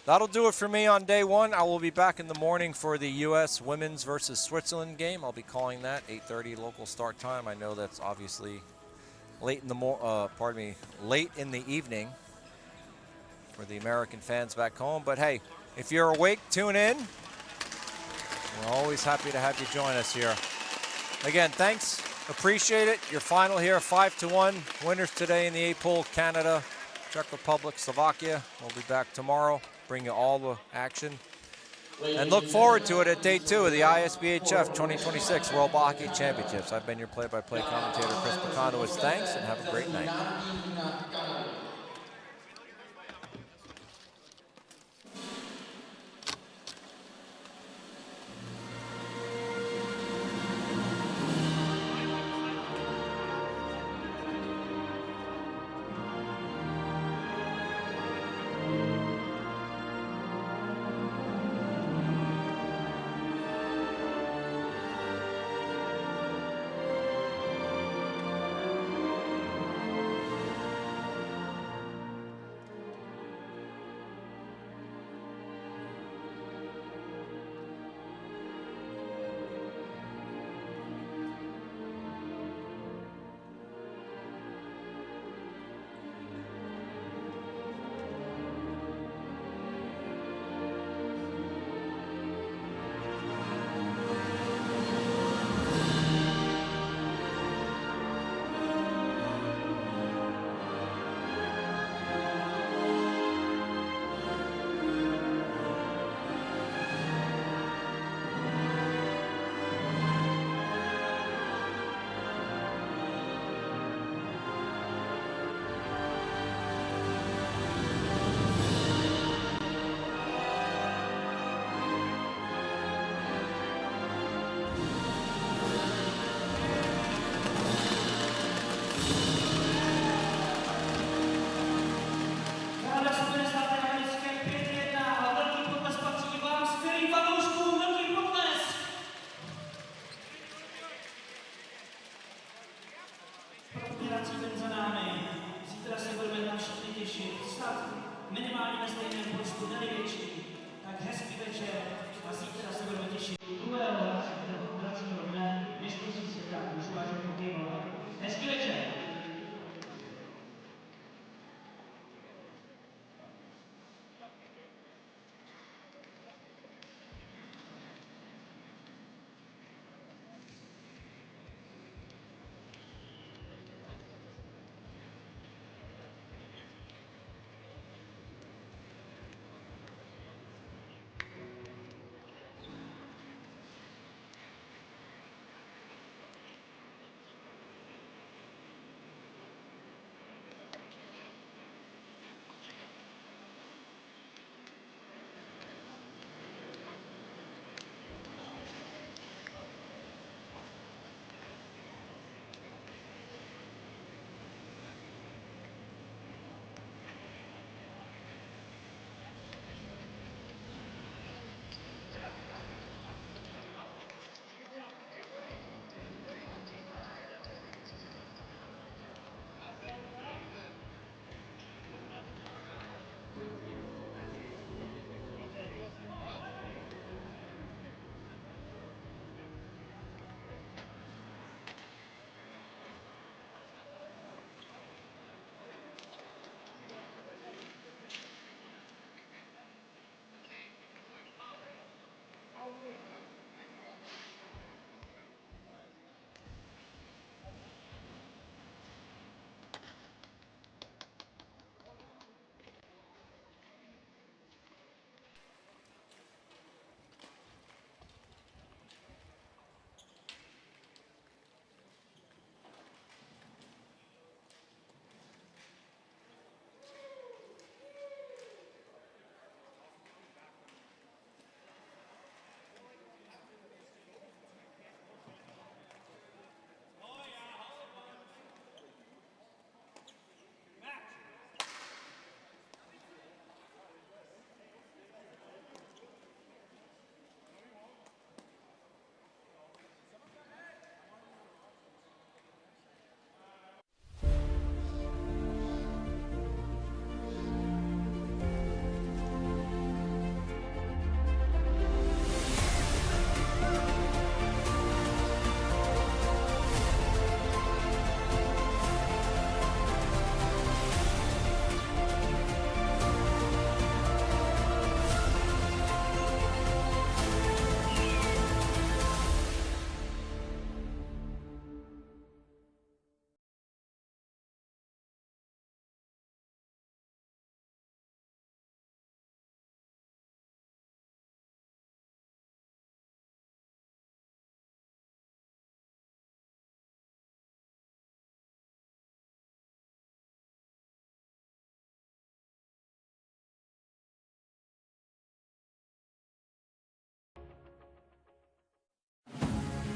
That'll do it for me on day 1. I will be back in the morning for the U.S. Women's versus Switzerland game. I'll be calling that 8:30 local start time. I know that's obviously late in the late in the evening for the American fans back home. But hey, if you're awake, tune in. We're always happy to have you join us here. Again, thanks. Appreciate it. Your final here, 5-1. Winners today in the A pool, Canada, Czech Republic, Slovakia. We'll be back tomorrow. Bring you all the action. And look forward to it at day 2 of the ISBHF 2026 World Hockey Championships. I've been your play-by-play commentator, Chris Picondowitz. Thanks, and have a great night. Minimálně ve stejném počtu, největší. Tak hezký večer a zítra se budeme těšit. Druhého hracího dne, mistrovství světa, uživáčů hokejového. Hezký večer.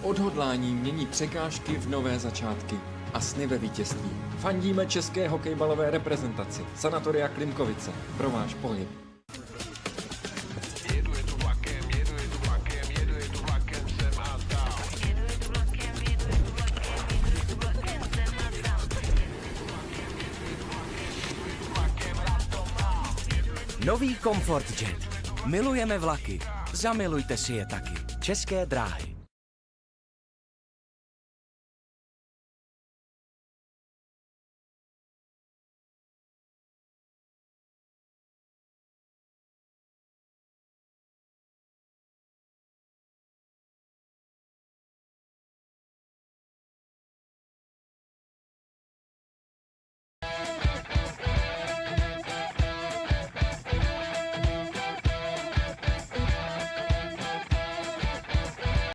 Odhodlání mění překážky v nové začátky a sny ve vítězství. Fandíme české hokejbalové reprezentaci Sanatoria Klimkovice pro váš pohyb. Nový Comfort Jet. Milujeme vlaky. Zamilujte si je taky. České dráhy.